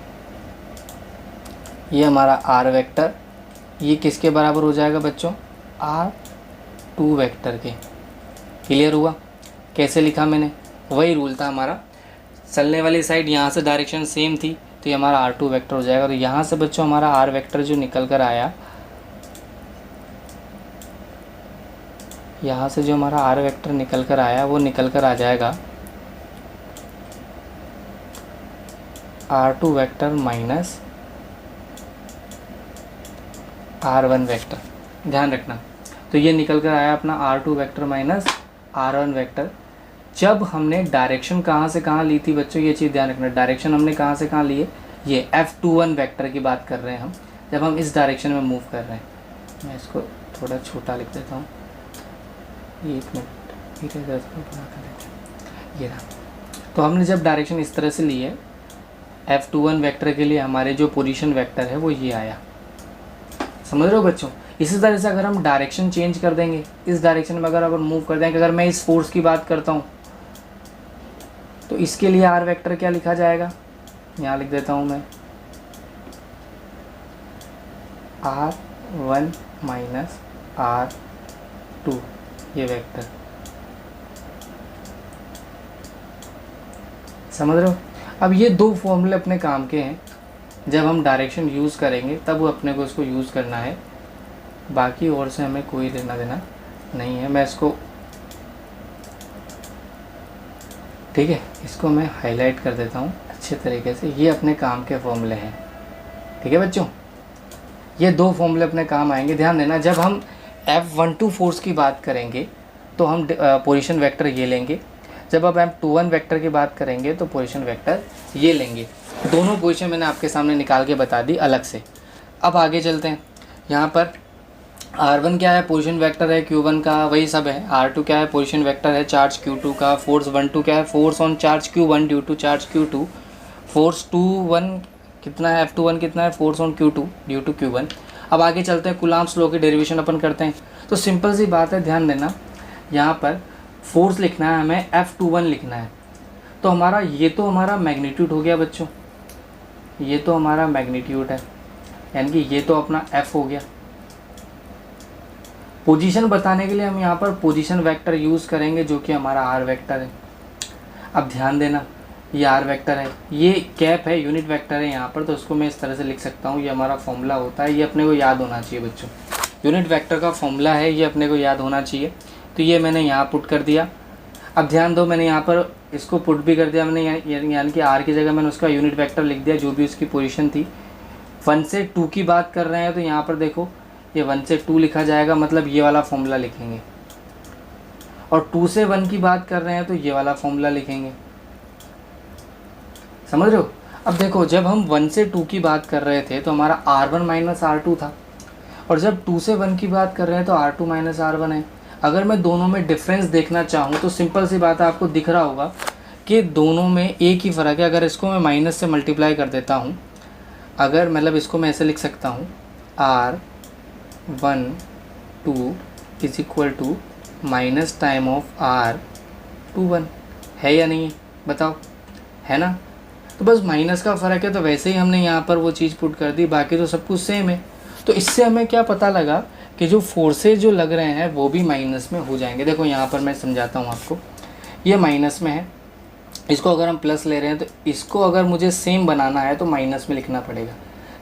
ये हमारा R वेक्टर, ये किसके बराबर हो जाएगा बच्चों, R2 वेक्टर के। क्लियर हुआ? कैसे लिखा मैंने, वही रूल था हमारा, चलने वाली साइड यहाँ से डायरेक्शन सेम थी तो ये हमारा R2 वेक्टर हो जाएगा। तो यहाँ से बच्चों हमारा R वेक्टर जो निकल कर आया, यहाँ से जो हमारा R वेक्टर निकल कर आया वो निकल कर आ जाएगा R2 vector minus R1 vector. ध्यान रखना, तो ये निकल कर आया अपना R2 vector minus R1 vector. जब हमने डायरेक्शन कहाँ से कहाँ ली थी बच्चों, ये चीज़ ध्यान रखना, डायरेक्शन हमने कहाँ से कहाँ ली है, ये F21 वेक्टर की बात कर रहे हैं हम, जब हम इस डायरेक्शन में मूव कर रहे हैं। मैं इसको थोड़ा छोटा लिख देता हूँ, 1 मिनट धीरे बना कर देते हैं, ये रहा। तो हमने जब डायरेक्शन इस तरह से ली है, F21 वेक्टर के लिए हमारे जो पोजीशन वेक्टर है वो ये आया, समझ रहे हो बच्चों? इसी तरह से अगर हम डायरेक्शन चेंज कर देंगे, इस डायरेक्शन में अगर अपन मूव कर देंगे, अगर मैं इस फोर्स की बात करता हूँ तो इसके लिए R वेक्टर क्या लिखा जाएगा, यहाँ लिख देता हूँ मैं, R1 माइनस R2, ये वेक्टर, समझ रहे हो? अब ये दो फॉर्मूले अपने काम के हैं, जब हम डायरेक्शन यूज़ करेंगे तब अपने को इसको यूज़ करना है, बाकी और से हमें कोई लेना देना नहीं है। मैं इसको, ठीक है, इसको मैं हाईलाइट कर देता हूँ अच्छे अच्छे तरीके से। ये अपने काम के फॉर्मूले हैं, ठीक है बच्चों। ये दो फॉर्मूले अपने काम आएंगे। ध्यान देना, जब हम F12 फोर्स की बात करेंगे तो हम पोजीशन वेक्टर ये लेंगे, जब अब F21 वेक्टर की बात करेंगे तो पोजीशन वेक्टर ये लेंगे। दोनों पोजीशन मैंने आपके सामने निकाल के बता दी अलग से। अब आगे चलते हैं। यहाँ पर R1 क्या है, पोजीशन वेक्टर है Q1 का, वही सब है। R2 क्या है, पोजीशन वेक्टर है चार्ज Q2 का। फोर्स 12 क्या है, force on charge Q1 due to charge Q2। Force 21 कितना है, F21 कितना है, force on Q2 due to Q1। अब आगे चलते हैं, कूलम्ब्स लॉ की डेरिवेशन अपन करते हैं। तो सिंपल सी बात है, ध्यान देना, यहाँ पर फोर्स लिखना है हमें, F21 लिखना है। तो हमारा ये तो हमारा मैग्नीट्यूड हो गया बच्चों, ये तो हमारा मैग्नीट्यूड है, यानी कि ये तो अपना F हो गया। पोजीशन बताने के लिए हम यहाँ पर पोजीशन वेक्टर यूज़ करेंगे जो कि हमारा R वेक्टर है। अब ध्यान देना, ये R वेक्टर है, ये कैप है, यूनिट वेक्टर है यहाँ पर, तो उसको मैं इस तरह से लिख सकता हूँ। ये हमारा फॉर्मूला होता है, ये अपने को याद होना चाहिए बच्चों। यूनिट वेक्टर का फॉर्मूला है, ये अपने को याद होना चाहिए। तो ये मैंने यहाँ पुट कर दिया। अब ध्यान दो, मैंने यहाँ पर इसको पुट भी कर दिया मैंने, यानी कि R की जगह मैंने उसका यूनिट वेक्टर लिख दिया जो भी उसकी पोजीशन थी। 1 से 2 की बात कर रहे हैं तो यहाँ पर देखो ये 1 से 2 लिखा जाएगा, मतलब ये वाला फॉर्मूला लिखेंगे। और 2 से 1 की बात कर रहे हैं तो ये वाला फॉर्मूला लिखेंगे। समझ रहे हो। अब देखो, जब हम 1 से 2 की बात कर रहे थे तो हमारा R1 माइनस R2 था, और जब 2 से 1 की बात कर रहे हैं तो R2 माइनस R1 है। अगर मैं दोनों में डिफरेंस देखना चाहूँ तो सिंपल सी बात है, आपको दिख रहा होगा कि दोनों में एक ही फ़र्क है। अगर इसको मैं माइनस से मल्टीप्लाई कर देता हूँ, अगर मतलब इसको मैं ऐसे लिख सकता हूँ, R1 2 is equal to minus time of R21, है या नहीं, बताओ, है ना। तो बस माइनस का फ़र्क है, तो वैसे ही हमने यहाँ पर वो चीज़ पुट कर दी, बाकी तो सब कुछ सेम है। तो इससे हमें क्या पता लगा कि जो फोर्सेज जो लग रहे हैं वो भी माइनस में हो जाएंगे। देखो यहाँ पर मैं समझाता हूँ आपको, ये माइनस में है, इसको अगर हम प्लस ले रहे हैं तो इसको अगर मुझे सेम बनाना है तो माइनस में लिखना पड़ेगा,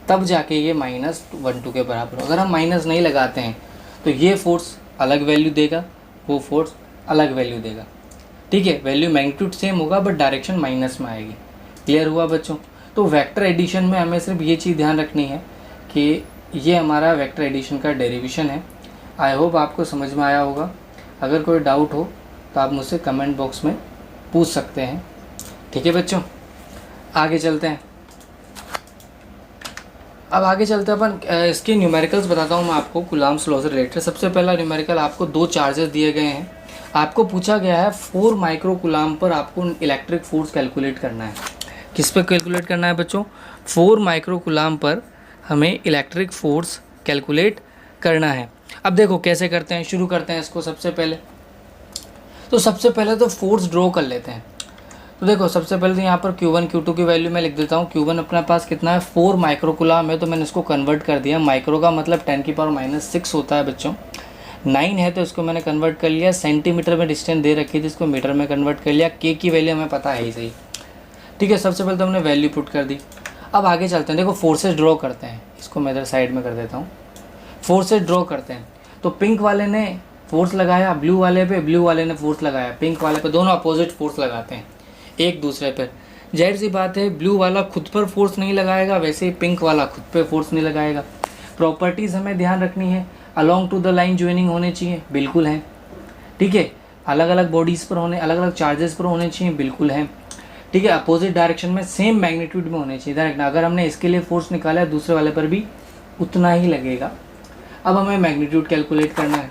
तब जाके ये -1 2 के बराबर हो। अगर हम माइनस नहीं लगाते हैं तो ये फोर्स अलग वैल्यू देगा, वो फोर्स अलग वैल्यू देगा, ठीक है। वैल्यू मैग्नीट्यूड सेम होगा बट डायरेक्शन माइनस में आएगी। क्लियर हुआ बच्चों। तो वेक्टर एडिशन में हमें सिर्फ ये चीज़ ध्यान रखनी है कि ये हमारा वेक्टर एडिशन का डेरिवेशन है। आई होप आपको समझ में आया होगा। अगर कोई डाउट हो तो आप मुझसे कमेंट बॉक्स में पूछ सकते हैं, ठीक है बच्चों। आगे चलते हैं। अब आगे चलते हैं अपन, इसके न्यूमेरिकल्स बताता हूँ मैं आपको कूलम्ब्स लॉ से रिलेटेड। सबसे पहला न्यूमेरिकल, आपको 2 चार्जेस दिए गए हैं, आपको पूछा गया है 4 माइक्रो कूलम्ब पर आपको इलेक्ट्रिक फोर्स कैलकुलेट करना है। किस पर कैलकुलेट करना है बच्चों, 4 माइक्रो कूलम्ब पर हमें इलेक्ट्रिक फोर्स कैलकुलेट करना है। अब देखो कैसे करते हैं, शुरू करते हैं इसको। सबसे पहले तो फोर्स ड्रॉ कर लेते हैं। तो देखो सबसे पहले तो यहाँ पर Q1 Q2 की वैल्यू मैं लिख देता हूँ। Q1 अपने पास कितना है, 4 माइक्रो कूलम्ब है, तो मैंने इसको कन्वर्ट कर दिया। माइक्रो का मतलब 10⁻⁻6 होता है बच्चों। 9 है तो इसको मैंने कन्वर्ट कर लिया। सेंटीमीटर में डिस्टेंस दे रखी थी, इसको मीटर में कन्वर्ट कर लिया। K की वैल्यू हमें पता है ही सही, ठीक है। सबसे पहले तो हमने वैल्यू पुट कर दी। अब आगे चलते हैं, देखो फोर्सेस ड्रॉ करते हैं। इसको मैं इधर साइड में कर देता हूँ। फोर्सेस ड्रॉ करते हैं तो पिंक वाले ने फोर्स लगाया ब्लू वाले पे, ब्लू वाले ने फोर्स लगाया पिंक वाले पे, दोनों अपोजिट फोर्स लगाते हैं एक दूसरे पर। जाहिर सी बात है ब्लू वाला खुद पर फोर्स नहीं लगाएगा, वैसे ही पिंक वाला खुद पे फोर्स नहीं लगाएगा। प्रॉपर्टीज़ हमें ध्यान रखनी है, along to the line joining होने चाहिए, बिल्कुल है, ठीक है। अलग अलग बॉडीज़ पर होने, अलग अलग चार्जेस पर होने चाहिए, बिल्कुल है, ठीक है। अपोजिट डायरेक्शन में सेम मैग्नीट्यूड में होने चाहिए। डायरेक्ट अगर हमने इसके लिए फोर्स निकाला है, दूसरे वाले पर भी उतना ही लगेगा। अब हमें मैग्नीट्यूड कैलकुलेट करना है।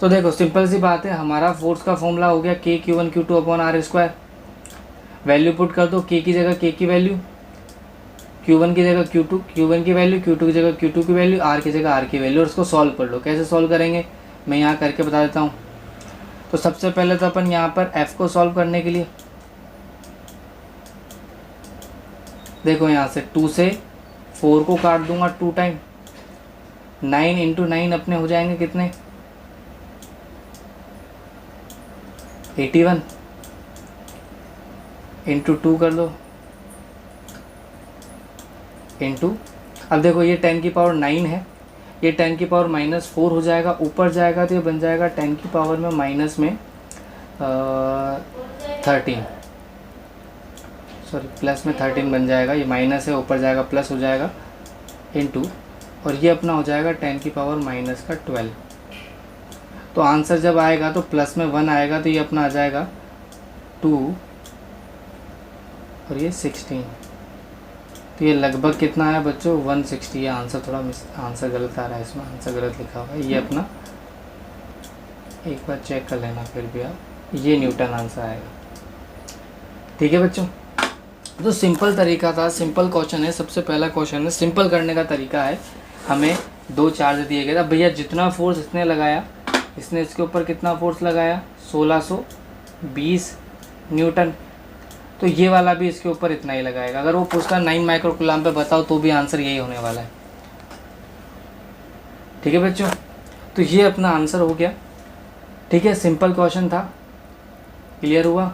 तो देखो सिंपल सी बात है, हमारा फोर्स का फॉर्मूला हो गया K Q1 Q2 upon R²। Value put कर दो, K की जगह K की वैल्यू, Q1 की जगह Q1 की वैल्यू, Q2 की जगह Q2 की वैल्यू, R की जगह R की वैल्यू, और उसको सॉल्व कर लो। कैसे सॉल्व करेंगे मैं यहाँ करके बता देता हूँ। तो सबसे पहले तो अपन यहाँ पर F को सॉल्व करने के लिए देखो यहाँ से 2 से 4 को काट दूंगा 2 टाइम, 9 × 9 अपने हो जाएंगे कितने, 81 × 2 कर दो इंटू, अब देखो ये 10⁻9 है, ये 10⁻⁻4 हो जाएगा, ऊपर जाएगा तो ये बन जाएगा 10⁻⁻13। सॉरी प्लस में 13 बन जाएगा, ये माइनस है ऊपर जाएगा प्लस हो जाएगा इनटू, और ये अपना हो जाएगा 10 की पावर माइनस का 12। तो आंसर जब आएगा तो प्लस में 1 आएगा तो ये अपना आ जाएगा 2 और ये 16। तो ये लगभग कितना है बच्चों 160। ये आंसर थोड़ा आंसर गलत आ रहा है, इसमें आंसर गलत लिखा हुआ है। ये अपना एक बार चेक कर लेना फिर भी आप, ये न्यूटन आंसर आएगा। ठीक है बच्चों, तो सिंपल तरीका था, सिंपल क्वेश्चन है। सबसे पहला क्वेश्चन है, सिंपल करने का तरीका है, हमें 2 चार्ज दिए गए। अब भैया जितना फोर्स इसने लगाया, इसने इसके ऊपर कितना फोर्स लगाया 1620 न्यूटन, तो ये वाला भी इसके ऊपर इतना ही लगाएगा। अगर वो पूछता 9 माइक्रोकूलम पे बताओ तो भी आंसर यही होने वाला है। ठीक है बच्चों, तो ये अपना आंसर हो गया। ठीक है, सिंपल क्वेश्चन था, क्लियर हुआ।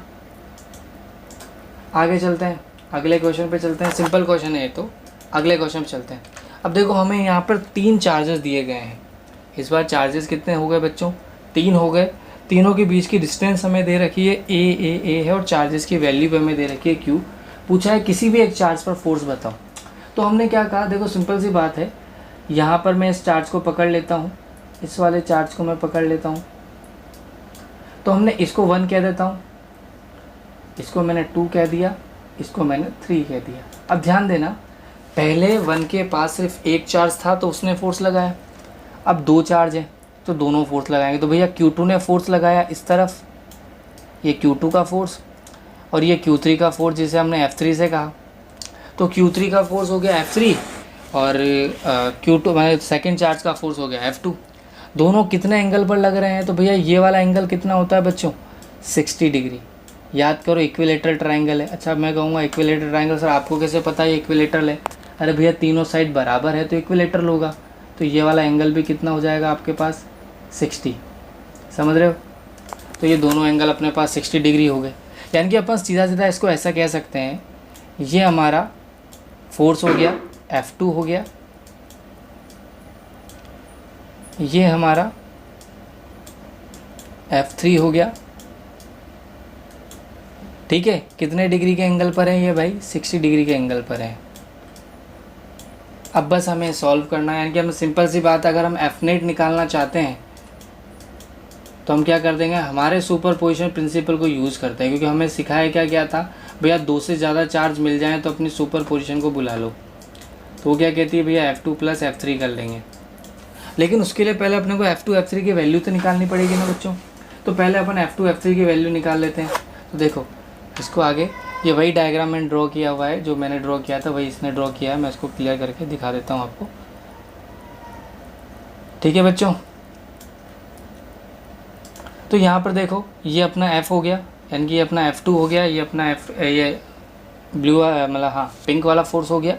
आगे चलते हैं, अगले क्वेश्चन पे चलते हैं। सिंपल क्वेश्चन है तो अगले क्वेश्चन पे चलते हैं। अब देखो हमें यहाँ पर 3 चार्जेस दिए गए हैं। इस बार चार्जेस कितने हो गए बच्चों 3 हो गए। तीनों के बीच की डिस्टेंस हमें दे रखी है ए है और चार्जेस की वैल्यू हमें दे रखी है क्यू। पूछा है किसी भी एक चार्ज पर फोर्स बताओ। तो हमने क्या कहा, देखो सिंपल सी बात है, यहाँ पर मैं इस चार्ज को पकड़ लेता हूँ, इस वाले चार्ज को मैं पकड़ लेता हूँ, तो हमने इसको 1 कह देता हूँ, इसको मैंने 2 कह दिया, इसको मैंने 3 कह दिया। अब ध्यान देना, पहले 1 के पास सिर्फ एक चार्ज था तो उसने फोर्स लगाया, अब 2 चार्ज है तो दोनों फोर्स लगाएंगे। तो भैया Q2 ने फोर्स लगाया इस तरफ, ये Q2 का फोर्स, और ये Q3 का फोर्स जिसे हमने F3 से कहा। तो Q3 का फोर्स हो गया F3 और Q2 मतलब सेकेंड चार्ज का फोर्स हो गया F2। दोनों कितने एंगल पर लग रहे हैं, तो भैया ये वाला एंगल कितना होता है बच्चों 60 डिग्री। याद करो इक्विलेटरल ट्राइंगल है। अच्छा मैं कहूँगा इक्विलेटरल ट्राइंगल, सर आपको कैसे पता है इक्विलेटरल है? अरे भैया तीनों साइड बराबर है तो इक्विलेटरल होगा। तो ये वाला एंगल भी कितना हो जाएगा आपके पास 60, समझ रहे हो। तो ये दोनों एंगल अपने पास 60 डिग्री हो गए। यानी कि अपन सीधा सीधा इसको ऐसा कह सकते हैं, ये हमारा फोर्स हो गया F2 हो गया, ये हमारा F3 हो गया। ठीक है, कितने डिग्री के एंगल पर है ये भाई 60 डिग्री के एंगल पर है। अब बस हमें सॉल्व करना है, यानी कि हम सिंपल सी बात, अगर हम F नेट निकालना चाहते हैं तो हम क्या कर देंगे, हमारे सुपरपोजिशन प्रिंसिपल को यूज़ करते हैं, क्योंकि हमें सिखाया क्या गया था भैया 2 से ज़्यादा चार्ज मिल जाएं तो अपनी सुपरपोजिशन को बुला लो। तो वो क्या कहती है भैया F2 + F3 कर लेंगे। लेकिन उसके लिए पहले अपने को F2 F3 की वैल्यू तो निकालनी पड़ेगी ना बच्चों। तो पहले अपन F2 F3 की वैल्यू निकाल लेते हैं। तो देखो इसको आगे, ये वही डायग्राम मैंने ड्रॉ किया हुआ है, जो मैंने ड्रॉ किया था वही इसने ड्रॉ किया है। मैं इसको क्लियर करके दिखा देता हूँ आपको। ठीक है बच्चों, तो यहाँ पर देखो ये अपना F हो गया, यानी कि ये अपना F2 हो गया, ये अपना ये ब्लू मतलब हाँ पिंक वाला फोर्स हो गया,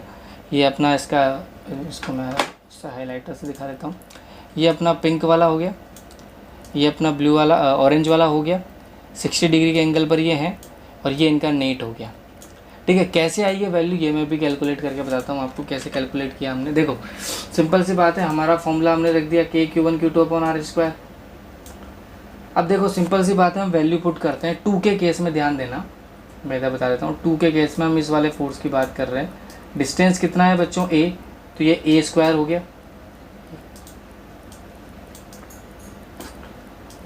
ये अपना इसको मैं हाईलाइटर से दिखा देता हूँ। ये अपना पिंक वाला हो गया, ये अपना ब्लू वाला ऑरेंज वाला हो गया, 60 डिग्री के एंगल पर ये हैं, और ये इनका नेट हो गया। ठीक है, कैसे आई ये वैल्यू ये मैं भी कैलकुलेट करके बताता हूँ आपको कैसे कैलकुलेट किया हमने। देखो सिंपल सी बात है, हमारा फॉर्मूला हमने रख दिया KQ1Q2/R²। अब देखो सिंपल सी बात है, हम वैल्यू पुट करते हैं। 2 के केस में ध्यान देना, मैं इधर बता देता हूँ। 2 के केस में हम इस वाले फोर्स की बात कर रहे हैं। डिस्टेंस कितना है बच्चों A, तो ये A² हो गया।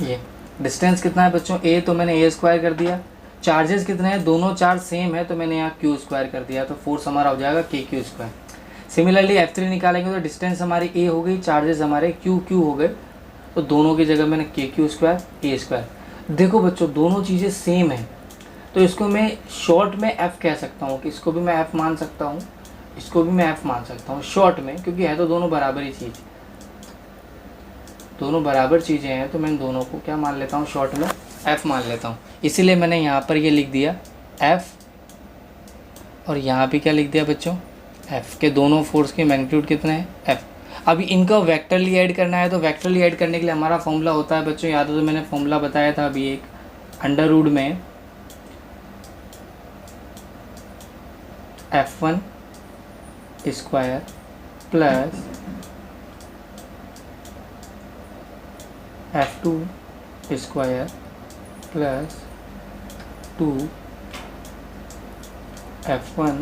ये डिस्टेंस कितना है बच्चों A, तो मैंने A² कर दिया। चार्जेस कितने हैं, दोनों चार्ज सेम है तो मैंने यहाँ Q² कर दिया, तो फोर्स हमारा हो जाएगा KQ²। सिमिलरली F3 निकालेंगे तो डिस्टेंस हमारी A हो गई, चार्जेस हमारे QQ हो गए, तो दोनों की जगह मैंने KQ² A²। देखो बच्चों दोनों चीज़ें सेम है, तो इसको मैं शॉर्ट में F कह सकता हूँ, कि इसको भी मैं F मान सकता हूँ, इसको भी मैं F मान सकता हूँ शॉर्ट में, क्योंकि है तो दोनों बराबर ही चीज़, दोनों बराबर चीज़ें हैं, तो मैं दोनों को क्या मान लेता हूँ शॉर्ट में F मान लेता हूँ। इसीलिए मैंने यहाँ पर ये लिख दिया F, और यहाँ भी क्या लिख दिया बच्चों F के दोनों फोर्स के मैग्नीट्यूड कितने हैं F। अभी इनका वेक्टरली ऐड करना है, तो वेक्टरली ऐड करने के लिए हमारा फॉर्मूला होता है बच्चों, याद हो तो मैंने फॉर्मूला बताया था अभी एक, अंडर रूट में F1² plus F2² plus 2 F1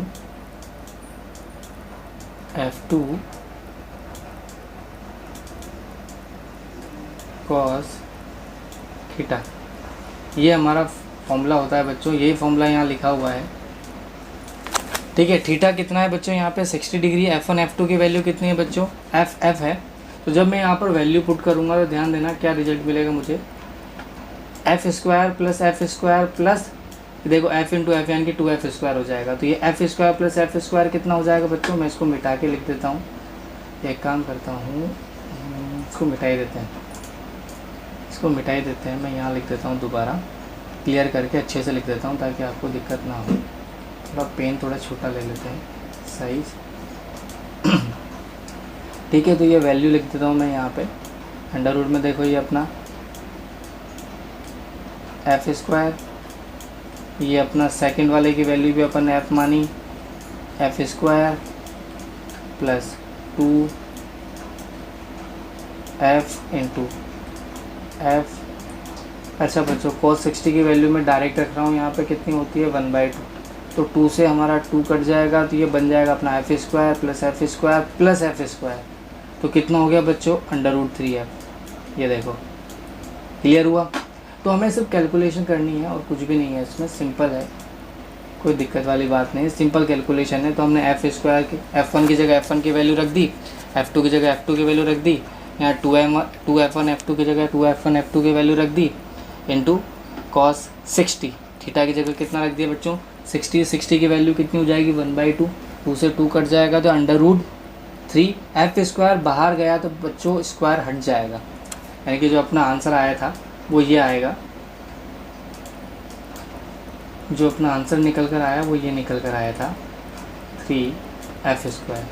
F2 cos theta, ये हमारा फॉर्मूला होता है बच्चों। यही फॉर्मूला यहाँ लिखा हुआ है, ठीक है। थीटा कितना है बच्चों यहाँ पे 60 डिग्री। F1 F2 की वैल्यू कितनी है बच्चों, F है। तो जब मैं यहाँ पर वैल्यू पुट करूँगा तो ध्यान देना क्या रिजल्ट मिलेगा मुझे, एफ स्क्वायर प्लस देखो एफ इंटू एफ यानी कि 2f² हो जाएगा। तो ये f² प्लस f² कितना हो जाएगा बच्चों, मैं इसको मिटा के लिख देता हूँ। एक काम करता हूँ, इसको मिटा ही देते हैं, मैं यहाँ लिख देता हूँ, दोबारा क्लियर करके अच्छे से लिख देता हूँ ताकि आपको दिक्कत ना हो। थोड़ा पेन थोड़ा छोटा ले लेते हैं साइज, ठीक है। तो ये वैल्यू लिख देता हूँ मैं यहाँ पे अंडर रूट में। देखो ये अपना f², ये अपना सेकंड वाले की वैल्यू भी अपन f मानी, f² plus 2f into f। अच्छा बच्चों, cos 60 की वैल्यू मैं डायरेक्ट रख रहा हूँ यहाँ पे, कितनी होती है 1/2। तो 2 से हमारा 2 कट जाएगा, तो ये बन जाएगा अपना f² plus f² plus f²। तो कितना हो गया बच्चों, √3f। ये देखो क्लियर हुआ। तो हमें सिर्फ कैलकुलेशन करनी है और कुछ भी नहीं है इसमें, सिंपल है, कोई दिक्कत वाली बात नहीं है, सिंपल कैलकुलेशन है। तो हमने f² की f1 की जगह f1 की वैल्यू रख दी, f2 की जगह f2 की वैल्यू रख दी, यहाँ 2f1 f2 की जगह 2f1 f2 की वैल्यू रख दी, इंटू cos 60। थीटा की जगह कितना रख दिया बच्चों 60 की वैल्यू कितनी हो जाएगी 1/2। 2 से 2 कट जाएगा तो √3। f² बाहर गया तो बच्चों स्क्वायर हट जाएगा, यानी कि जो अपना आंसर आया था वो ये आएगा, जो अपना आंसर निकल कर आया वो ये निकल कर आया था 3f²।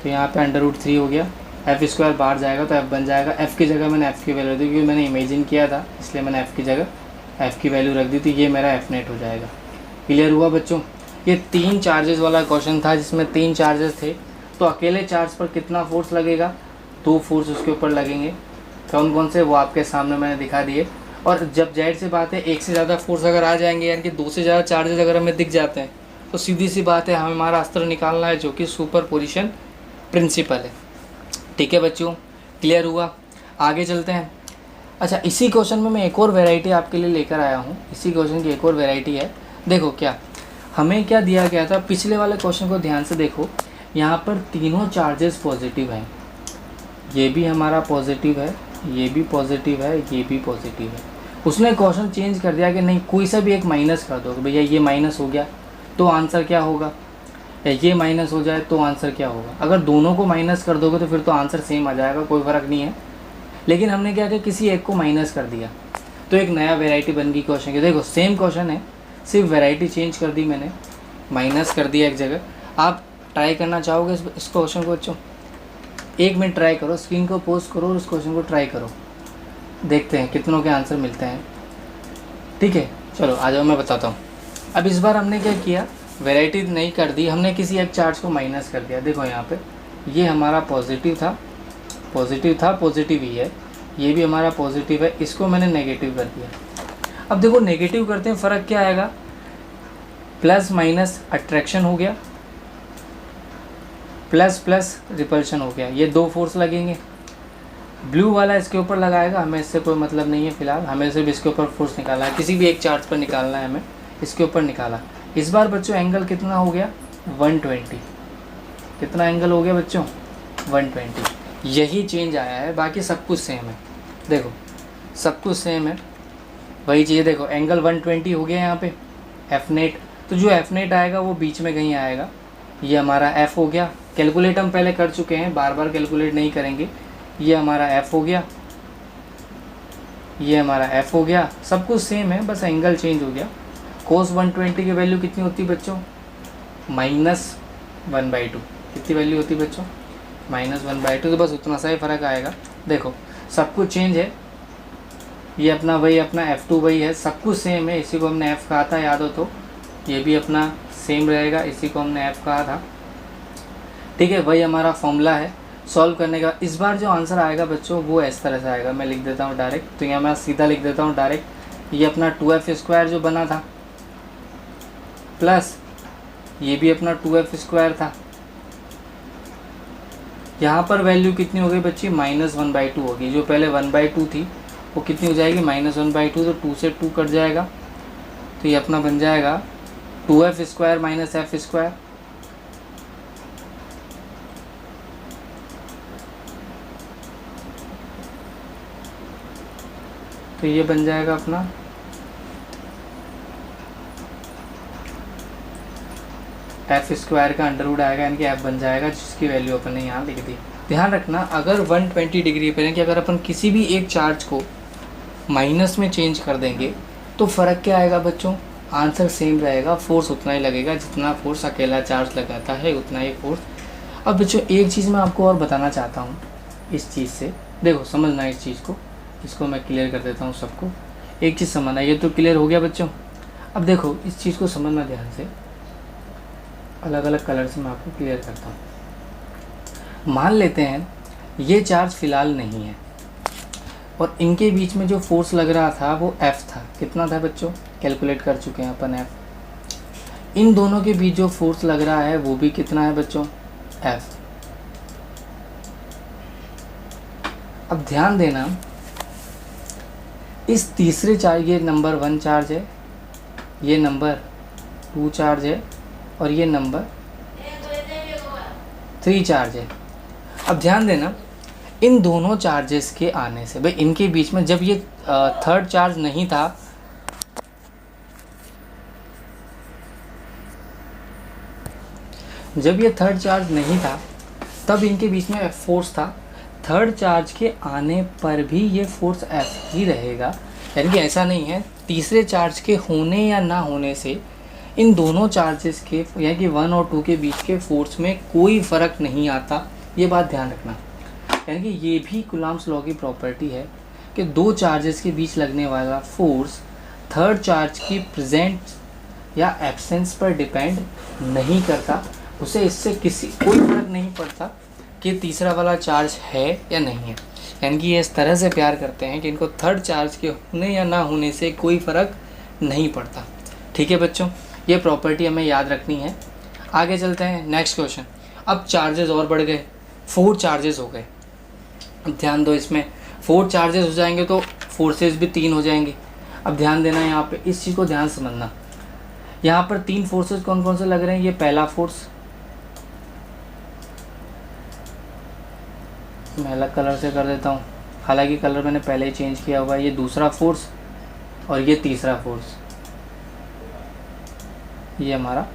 तो यहाँ पे √3 हो गया, f² बाहर जाएगा तो f बन जाएगा। f की जगह मैंने f की वैल्यू दी क्योंकि मैंने इमेजिन किया था, इसलिए मैंने f की जगह f की वैल्यू रख दी, तो ये मेरा f नेट हो जाएगा। क्लियर हुआ बच्चों। ये 3 चार्जेस वाला क्वेश्चन था जिसमें 3 चार्जेस थे। तो अकेले चार्ज पर कितना फोर्स लगेगा, 2 फोर्स उसके ऊपर लगेंगे। कौन कौन से वो आपके सामने मैंने दिखा दिए। और जब जाहिर सी बात है एक से ज़्यादा फोर्स अगर आ जाएंगे, यानी कि 2 से ज़्यादा चार्जेस अगर हमें दिख जाते हैं, तो सीधी सी बात है हमें हमारा अस्त्र निकालना है, जो कि सुपरपोजिशन प्रिंसिपल है। ठीक है बच्चों, क्लियर हुआ। आगे चलते हैं। अच्छा, इसी क्वेश्चन में मैं एक और वैरायटी आपके लिए लेकर आया हूँ। इसी क्वेश्चन की एक और वैरायटी है। देखो क्या हमें क्या दिया गया था, पिछले वाले क्वेश्चन को ध्यान से देखो। यहाँ पर तीनों चार्जेस पॉजिटिव हैं, ये भी हमारा पॉजिटिव है, ये भी पॉजिटिव है, ये भी पॉजिटिव है। उसने क्वेश्चन चेंज कर दिया कि नहीं कोई सा भी एक माइनस कर दो, भैया ये माइनस हो गया तो आंसर क्या होगा, या ये माइनस हो जाए तो आंसर क्या होगा। अगर दोनों को माइनस कर दोगे तो फिर तो आंसर सेम आ जाएगा, कोई फ़र्क नहीं है। लेकिन हमने क्या किया, किसी एक को माइनस कर दिया तो एक नया वेराइटी बन गई क्वेश्चन की। देखो सेम क्वेश्चन है, सिर्फ वेराइटी चेंज कर दी मैंने, माइनस कर दिया एक जगह। आप ट्राई करना चाहोगे इस क्वेश्चन को बच्चों, 1 मिनट ट्राई करो, स्क्रीन को पोस्ट करो और उस क्वेश्चन को ट्राई करो, देखते हैं कितनों के आंसर मिलते हैं। ठीक है, चलो आ जाओ मैं बताता हूँ। अब इस बार हमने क्या किया, वैरायटी नहीं कर दी, हमने किसी एक चार्ज को माइनस कर दिया। देखो यहाँ पे ये हमारा पॉजिटिव था, पॉजिटिव ही है, ये भी हमारा पॉजिटिव है, इसको मैंने नेगेटिव कर दिया। अब देखो नेगेटिव करते हैं फ़र्क क्या आएगा, प्लस माइनस अट्रैक्शन हो गया, प्लस प्लस रिपल्शन हो गया, ये 2 फोर्स लगेंगे। ब्लू वाला इसके ऊपर लगाएगा, हमें इससे कोई मतलब नहीं है फ़िलहाल, हमें सिर्फ इसके ऊपर फोर्स निकालना है, किसी भी एक चार्ज पर निकालना है हमें, इसके ऊपर निकाला। इस बार बच्चों एंगल कितना हो गया 120, कितना एंगल हो गया बच्चों 120। यही चेंज आया है, बाकी सब कुछ सेम है। देखो सब कुछ सेम है, वही चीज़। देखो एंगल 120 हो गया यहाँ पे एफ नेट, तो जो एफ नेट आएगा वो बीच में कहीं आएगा, ये हमारा एफ हो गया। कैलकुलेट हम पहले कर चुके हैं, बार बार कैलकुलेट नहीं करेंगे। ये हमारा एफ हो गया, ये हमारा एफ हो गया, सब कुछ सेम है, बस एंगल चेंज हो गया। कोस 120 की वैल्यू कितनी होती है बच्चों, -1/2। कितनी वैल्यू होती है बच्चों, -1/2, तो बस उतना सा ही फ़र्क आएगा। देखो सब कुछ चेंज है, ये अपना वही अपना F2 वही है, सब कुछ सेम है। इसी को हमने F कहा था, याद हो तो, ये भी अपना सेम रहेगा, इसी को हमने F कहा था। ठीक है, वही हमारा फॉर्मूला है सॉल्व करने का। इस बार जो आंसर आएगा बच्चों वो इस तरह से आएगा, मैं लिख देता हूँ डायरेक्ट, तो यहाँ मैं सीधा लिख देता हूँ डायरेक्ट, ये अपना 2f² जो बना था, प्लस ये भी अपना 2f² था। यहाँ पर वैल्यू कितनी हो गई बच्ची, -1/2 होगी। जो पहले 1/2 थी वो कितनी हो जाएगी, -1/2, तो 2 से 2 कट जाएगा, तो ये अपना बन जाएगा 2f² - f²। तो ये बन जाएगा अपना f² का अंडरवुड आएगा, यानी कि f बन जाएगा, जिसकी वैल्यू अपन ने यहाँ लिख दी। ध्यान रखना, अगर 120 डिग्री पर, कि अगर अपन किसी भी एक चार्ज को माइनस में चेंज कर देंगे तो फ़र्क क्या आएगा बच्चों, आंसर सेम रहेगा, फोर्स उतना ही लगेगा, जितना फोर्स अकेला चार्ज लगाता है उतना ही फोर्स। अब बच्चों एक चीज़ मैं आपको और बताना चाहता हूँ इस चीज़ से, देखो समझना इस चीज़ को, इसको मैं क्लियर कर देता हूँ सबको। एक चीज़ समझना, ये तो क्लियर हो गया बच्चों। अब देखो इस चीज़ को समझना ध्यान से, अलग अलग कलर से मैं आपको क्लियर करता हूँ। मान लेते हैं ये चार्ज फ़िलहाल नहीं है और इनके बीच में जो फोर्स लग रहा था वो F था। कितना था बच्चों, कैलकुलेट कर चुके हैं अपन F। इन दोनों के बीच जो फोर्स लग रहा है वो भी कितना है बच्चों, F। अब ध्यान देना, इस तीसरे चार्ज, ये नंबर 1 चार्ज है, ये नंबर 2 चार्ज है और ये नंबर 3 चार्ज है। अब ध्यान देना, इन दोनों चार्जेस के आने से, भाई इनके बीच में जब ये थर्ड चार्ज नहीं था, जब ये थर्ड चार्ज नहीं था तब इनके बीच में फोर्स था। थर्ड चार्ज के आने पर भी ये फोर्स F ही रहेगा, यानी कि ऐसा नहीं है तीसरे चार्ज के होने या ना होने से इन दोनों चार्जेस के, यानी कि 1 और 2 के बीच के फोर्स में कोई फ़र्क नहीं आता। ये बात ध्यान रखना, यानी कि ये भी कूलम्ब्स लॉ की प्रॉपर्टी है कि दो चार्जेस के बीच लगने वाला फोर्स थर्ड चार्ज की प्रेजेंट या एब्सेंस पर डिपेंड नहीं करता। उसे इससे कोई फ़र्क नहीं पड़ता कि तीसरा वाला चार्ज है या नहीं है। यानी कि ये इस तरह से प्यार करते हैं कि इनको थर्ड चार्ज के होने या ना होने से कोई फ़र्क नहीं पड़ता। ठीक है बच्चों, ये प्रॉपर्टी हमें याद रखनी है। आगे चलते हैं, नेक्स्ट क्वेश्चन। अब चार्जेस और बढ़ गए, 4 चार्जेस हो गए। अब ध्यान दो, इसमें 4 चार्जेस हो जाएंगे तो फोर्सेस भी 3 हो जाएंगे। अब ध्यान देना, यहाँ पे इस चीज़ को ध्यान समझना। यहाँ पर 3 फोर्सेस कौन कौन से लग रहे हैं, ये पहला फोर्स, मैं अलग कलर से कर देता हूँ, हालांकि कलर मैंने पहले ही चेंज किया हुआ है। ये दूसरा फोर्स और ये तीसरा फोर्स, ये हमारा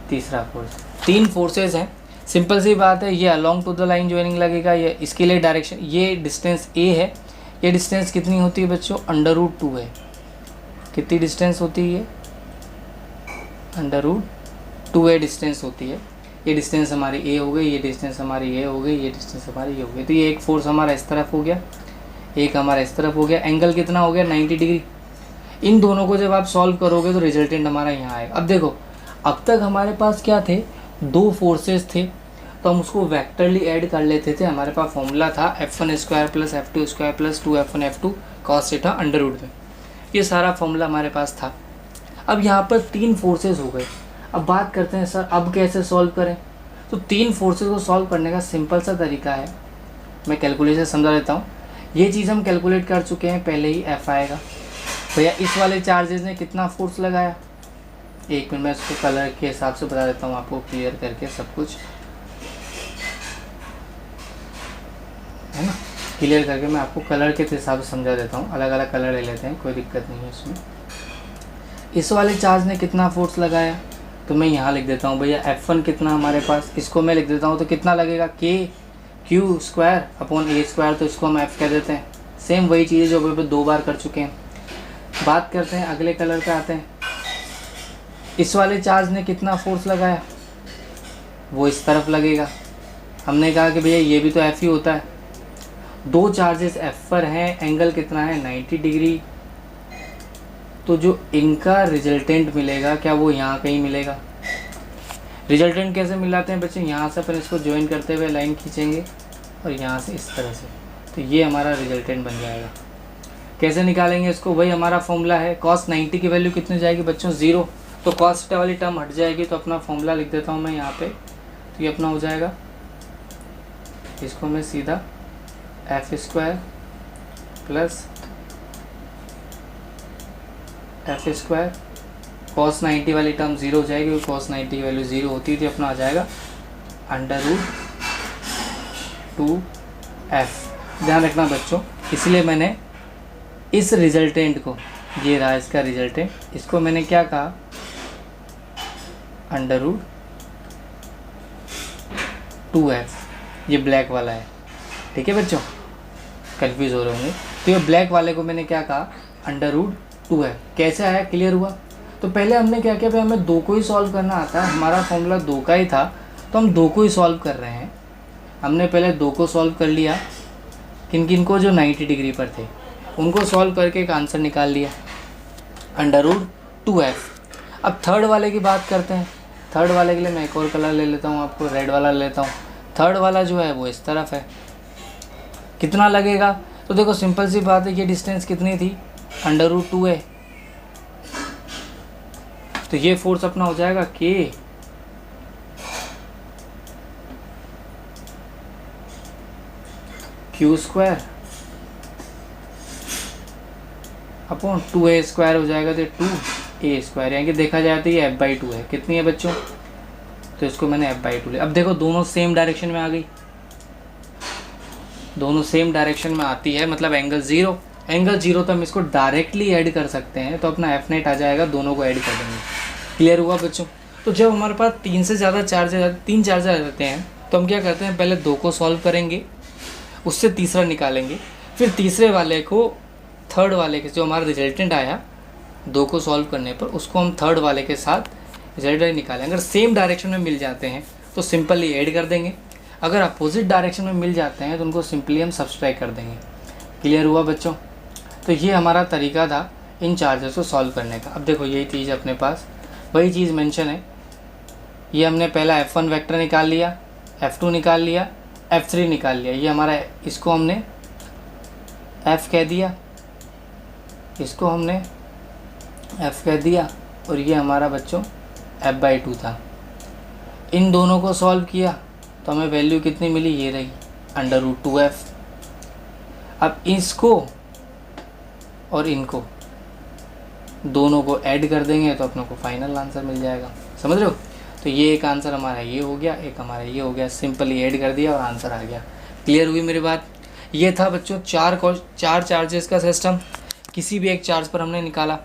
तीसरा फोर्स। 3 फोर्सेस हैं, सिंपल सी बात है। ये along to the line joining लगेगा, ये इसके लिए डायरेक्शन, ये डिस्टेंस A है। ये डिस्टेंस कितनी होती है बच्चों, √2 है। कितनी डिस्टेंस होती है, ये √2A डिस्टेंस होती है। ये डिस्टेंस हमारी A हो गई, ये डिस्टेंस हमारी A हो गई, ये डिस्टेंस हमारी ये हो गई। तो ये एक फोर्स हमारा इस तरफ हो गया, एक हमारा इस तरफ हो गया। एंगल कितना हो गया, 90 डिग्री। इन दोनों को जब आप सॉल्व करोगे तो रिजल्टेंट हमारा यहाँ आएगा। अब देखो, अब तक हमारे पास क्या थे, 2 फोर्सेस थे, तो हम उसको वेक्टरली ऐड कर लेते थे। हमारे पास फॉर्मूला था F1² + F2² + 2F1 F2 cos theta √ में। ये सारा फॉर्मूला हमारे पास था। अब यहाँ पर 3 फोर्सेस हो गए। अब बात करते हैं सर अब कैसे सॉल्व करें। तो 3 फोर्सेस को सॉल्व करने का सिंपल सा तरीका है, मैं कैलकुलेशन समझा देता हूँ। ये चीज़ हम कैलकुलेट कर चुके हैं, पहले ही F आएगा। भैया इस वाले चार्जेस ने कितना फोर्स लगाया, एक मिनट मैं इसको कलर के हिसाब से बता देता हूँ आपको, क्लियर करके सब कुछ, है ना। क्लियर करके मैं आपको कलर के हिसाब से समझा देता हूँ। अलग अलग कलर ले लेते हैं, कोई दिक्कत नहीं है इसमें। इस वाले चार्ज ने कितना फोर्स लगाया, तो मैं यहाँ लिख देता हूँ भैया F1 कितना हमारे पास, इसको मैं लिख देता हूँ तो कितना लगेगा, KQ²/A², तो इसको हम F कह देते हैं। सेम वही चीज़ है जो अभी 2 बार कर चुके हैं। बात करते हैं अगले कलर पे आते हैं। इस वाले चार्ज ने कितना फोर्स लगाया, वो इस तरफ लगेगा। हमने कहा कि भैया ये भी तो F ही होता है। 2 चार्जेस F पर हैं, एंगल कितना है, 90 डिग्री। तो जो इनका रिजल्टेंट मिलेगा, क्या वो यहाँ कहीं मिलेगा। रिजल्टेंट कैसे मिलाते हैं बच्चे, यहाँ से अपन इसको ज्वाइन करते हुए लाइन खींचेंगे और यहाँ से इस तरह से, तो ये हमारा रिजल्टेंट बन जाएगा। कैसे निकालेंगे इसको, वही हमारा फॉर्मूला है। cos 90 की वैल्यू कितनी हो जाएगी बच्चों, 0, तो cos थीटा वाली टर्म हट जाएगी। तो अपना फॉर्मूला लिख देता हूँ मैं यहाँ पे, तो ये अपना हो जाएगा, इसको मैं सीधा F square plus F square, cos 90 वाली टर्म 0 हो जाएगी, क्योंकि cos 90 की वैल्यू 0 होती थी, अपना आ जाएगा √2f। ध्यान रखना बच्चों, इसलिए मैंने इस रिजल्टेंट को, ये रहा इसका रिजल्टेंट, इसको मैंने क्या कहा, √2f। ये ब्लैक वाला है, ठीक है बच्चों, कंफ्यूज हो रहे होंगे। तो ये ब्लैक वाले को मैंने क्या कहा, √2f। कैसे आया, क्लियर हुआ। तो पहले हमने क्या किया, भाई हमें 2 को ही सॉल्व करना आता है, हमारा फॉर्मूला 2 का ही था, तो हम 2 को ही सॉल्व कर रहे हैं। हमने पहले 2 को सॉल्व कर लिया, किन किन को, जो 90 डिग्री पर थे उनको सॉल्व करके एक आंसर निकाल लिया, √2f। अब थर्ड वाले की बात करते हैं। थर्ड वाले के लिए मैं एक और कलर ले लेता हूँ, आपको रेड वाला ले लेता हूँ। थर्ड वाला जो है वो इस तरफ है, कितना लगेगा, तो देखो सिंपल सी बात है, ये डिस्टेंस कितनी थी, √2 है, तो ये फोर्स अपना हो जाएगा K Q square upon 2a square हो जाएगा, तो 2a स्क्वायर, यानी कि देखा जाए तो ये f/2 है। कितनी है बच्चों, तो इसको मैंने f/2 लिया। अब देखो दोनों सेम डायरेक्शन में आ गई, दोनों सेम डायरेक्शन में आती है, मतलब एंगल 0, एंगल 0, तो हम इसको डायरेक्टली ऐड कर सकते हैं, तो अपना f नेट आ जाएगा, दोनों को ऐड कर देंगे। क्लियर हुआ बच्चों। तो जब हमारे पास 3 से ज़्यादा चार्जेस, 3 चार्जेस आ जाते हैं, तो हम क्या करते हैं, पहले 2 को सॉल्व करेंगे, उससे तीसरा निकालेंगे, फिर तीसरे वाले को, थर्ड वाले के जो हमारा रिजल्टेंट आया 2 को सॉल्व करने पर, उसको हम थर्ड वाले के साथ रिजल्टेंट निकालेंगे। अगर सेम डायरेक्शन में मिल जाते हैं तो सिंपली ऐड कर देंगे, अगर अपोजिट डायरेक्शन में मिल जाते हैं तो उनको सिंपली हम सब्सट्रैक्ट कर देंगे। क्लियर हुआ बच्चों। तो ये हमारा तरीका था इन चार्जेस को सॉल्व करने का। अब देखो यही चीज़ अपने पास वही चीज़ मेंशन है, ये हमने पहला f1 वेक्टर निकाल लिया, f2 निकाल लिया, f3 निकाल लिया, ये हमारा, इसको हमने f कह दिया, इसको हमने f कह दिया, और ये हमारा बच्चों f/2 था। इन दोनों को सॉल्व किया तो हमें वैल्यू कितनी मिली, ये रही √2f। अब इसको और इनको दोनों को ऐड कर देंगे तो अपने को फाइनल आंसर मिल जाएगा, समझ रहे हो। तो ये एक आंसर हमारा ये हो गया, एक हमारा ये हो गया, सिंपली ऐड कर दिया और आंसर आ गया। क्लियर हुई मेरी बात। ये था बच्चों चार चार्जेस का सिस्टम, किसी भी एक चार्ज पर हमने निकाला।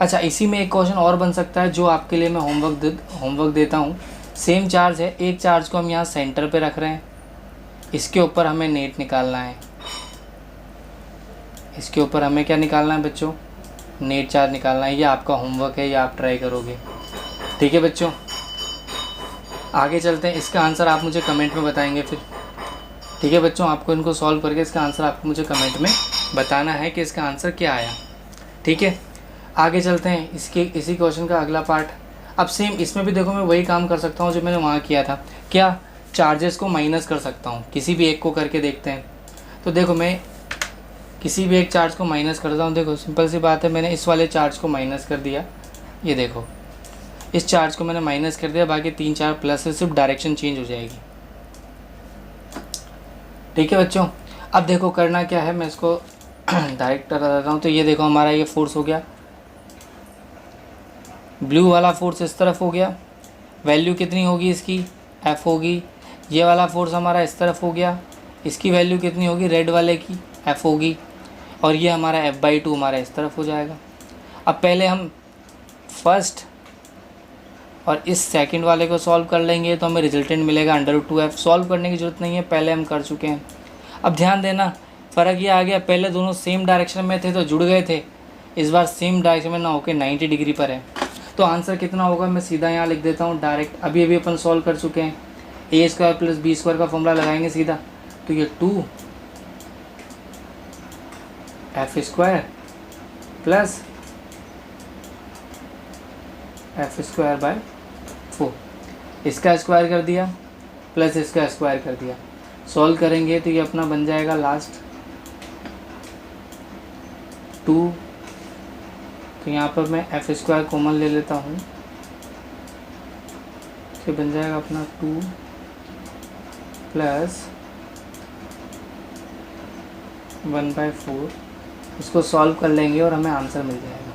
अच्छा, इसी में एक क्वेश्चन और बन सकता है जो आपके लिए मैं होमवर्क देता हूँ। सेम चार्ज है, एक चार्ज को हम यहाँ सेंटर पे रख रहे हैं, इसके ऊपर हमें नेट निकालना है, इसके ऊपर हमें क्या निकालना है बच्चों, नेट चार्ज निकालना है। ये आपका होमवर्क है, ये आप ट्राई करोगे, ठीक है बच्चों। आगे चलते हैं, इसका आंसर आप मुझे कमेंट में बताएंगे फिर, ठीक है बच्चों। आपको इनको सॉल्व करके इसका आंसर आपको मुझे कमेंट में बताना है कि इसका आंसर क्या आया, ठीक है। आगे चलते हैं, इसी क्वेश्चन का अगला पार्ट। अब सेम इसमें भी देखो मैं वही काम कर सकता हूँ जो मैंने वहाँ किया था, क्या, चार्जेस को माइनस कर सकता हूँ, किसी भी एक को करके देखते हैं। तो देखो मैं किसी भी एक चार्ज को माइनस करता हूँ, देखो सिंपल सी बात है, मैंने इस वाले चार्ज को माइनस कर दिया, ये देखो इस चार्ज को मैंने माइनस कर दिया, बाकी 3 4 प्लस से सिर्फ डायरेक्शन चेंज हो जाएगी, ठीक है बच्चों। अब देखो करना क्या है, मैं इसको डायरेक्ट कर देता हूँ। तो ये देखो हमारा ये फोर्स हो गया, ब्लू वाला फोर्स इस तरफ हो गया, वैल्यू कितनी होगी इसकी, F होगी। ये वाला फोर्स हमारा इस तरफ हो गया, इसकी वैल्यू कितनी होगी, रेड वाले की F होगी, और ये हमारा f/2 हमारा इस तरफ हो जाएगा। अब पहले हम फर्स्ट और इस सेकंड वाले को सॉल्व कर लेंगे तो हमें रिजल्टेंट मिलेगा √2f। सॉल्व करने की ज़रूरत नहीं है, पहले हम कर चुके हैं। अब ध्यान देना, फ़र्क ये आ गया, पहले दोनों सेम डायरेक्शन में थे तो जुड़ गए थे, इस बार सेम डायरेक्शन में ना होकर 90 डिग्री पर है। तो आंसर कितना होगा, मैं सीधा यहाँ लिख देता हूँ डायरेक्ट, अभी अपन सॉल्व कर चुके हैं। a² + b² का फॉर्मूला लगाएंगे सीधा, तो ये 2f² प्लस f²/4, इसका स्क्वायर कर दिया प्लस इसका स्क्वायर कर दिया। सॉल्व करेंगे तो ये अपना बन जाएगा लास्ट 2, तो यहाँ पर मैं एफ स्क्वायर कॉमन ले लेता हूँ, तो बन जाएगा अपना 2 प्लस 1/4। इसको सॉल्व कर लेंगे और हमें आंसर मिल जाएगा।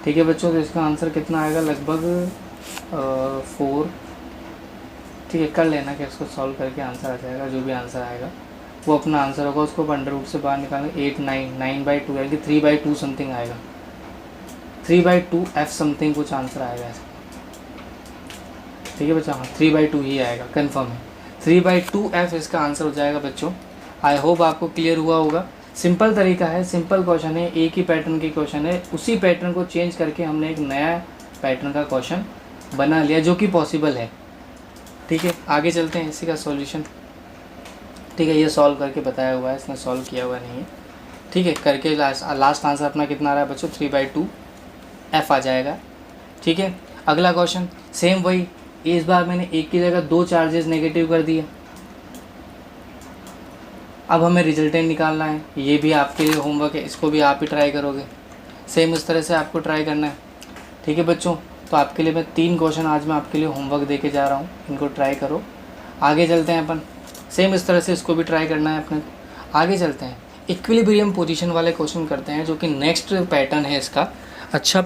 ठीक है बच्चों, तो इसका आंसर कितना आएगा, लगभग 4। ठीक है, कर लेना कि इसको सॉल्व करके आंसर आ जाएगा। जो भी आंसर आएगा वो अपना आंसर होगा, उसको अंडर रूट से बाहर निकालेंगे। 8 9 9/2 यानी कि 3/2 समथिंग आएगा, 3/2 एफ समथिंग कुछ आंसर आएगा इसका। ठीक है बच्चों, हाँ 3/2 ही आएगा, कंफर्म है 3/2 एफ इसका आंसर हो जाएगा बच्चों। आई होप आपको क्लियर हुआ होगा। सिंपल तरीका है, सिंपल क्वेश्चन है, एक ही पैटर्न की क्वेश्चन है, उसी पैटर्न को चेंज करके हमने एक नया पैटर्न का क्वेश्चन बना लिया जो कि पॉसिबल है। ठीक है, आगे चलते हैं इसी का सॉल्यूशन। ठीक है, ये सॉल्व करके बताया हुआ है, इसने सॉल्व किया हुआ नहीं है। ठीक है, करके लास्ट आंसर अपना कितना आ रहा है बच्चों, 3/2 एफ आ जाएगा। ठीक है, अगला क्वेश्चन सेम वही, इस बार मैंने एक की जगह 2 चार्जेस नेगेटिव कर दिए। अब हमें रिजल्टेंट निकालना है, ये भी आपके लिए होमवर्क है, इसको भी आप ही ट्राई करोगे, सेम इस तरह से आपको ट्राई करना है। ठीक है बच्चों, तो आपके लिए मैं 3 क्वेश्चन आज मैं आपके लिए होमवर्क दे के जा रहा हूँ, इनको ट्राई करो। आगे चलते हैं अपन, सेम इस तरह से इसको भी ट्राई करना है अपने। आगे चलते हैं, इक्विलिब्रियम पोजीशन वाले क्वेश्चन करते हैं, जो कि नेक्स्ट पैटर्न है इसका। अच्छा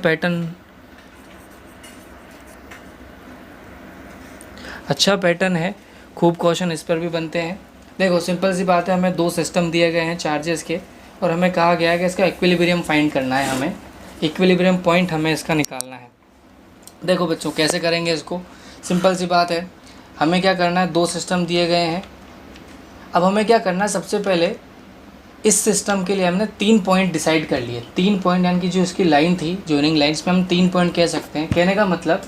पैटर्न है, खूब क्वेश्चन इस पर भी बनते हैं। देखो सिंपल सी बात है, हमें 2 सिस्टम दिए गए हैं चार्जेस के, और हमें कहा गया है कि इसका इक्विलिब्रियम फाइंड करना है, हमें इक्विलिब्रियम पॉइंट हमें इसका निकालना है। देखो बच्चों कैसे करेंगे इसको, सिंपल सी बात है, हमें क्या करना है, 2 सिस्टम दिए गए हैं। अब हमें क्या करना है, सबसे पहले इस सिस्टम के लिए हमने 3 पॉइंट डिसाइड कर लिए। 3 पॉइंट यानी कि जो इसकी लाइन थी, जॉइनिंग लाइन्स में हम 3 पॉइंट कह सकते हैं। कहने का मतलब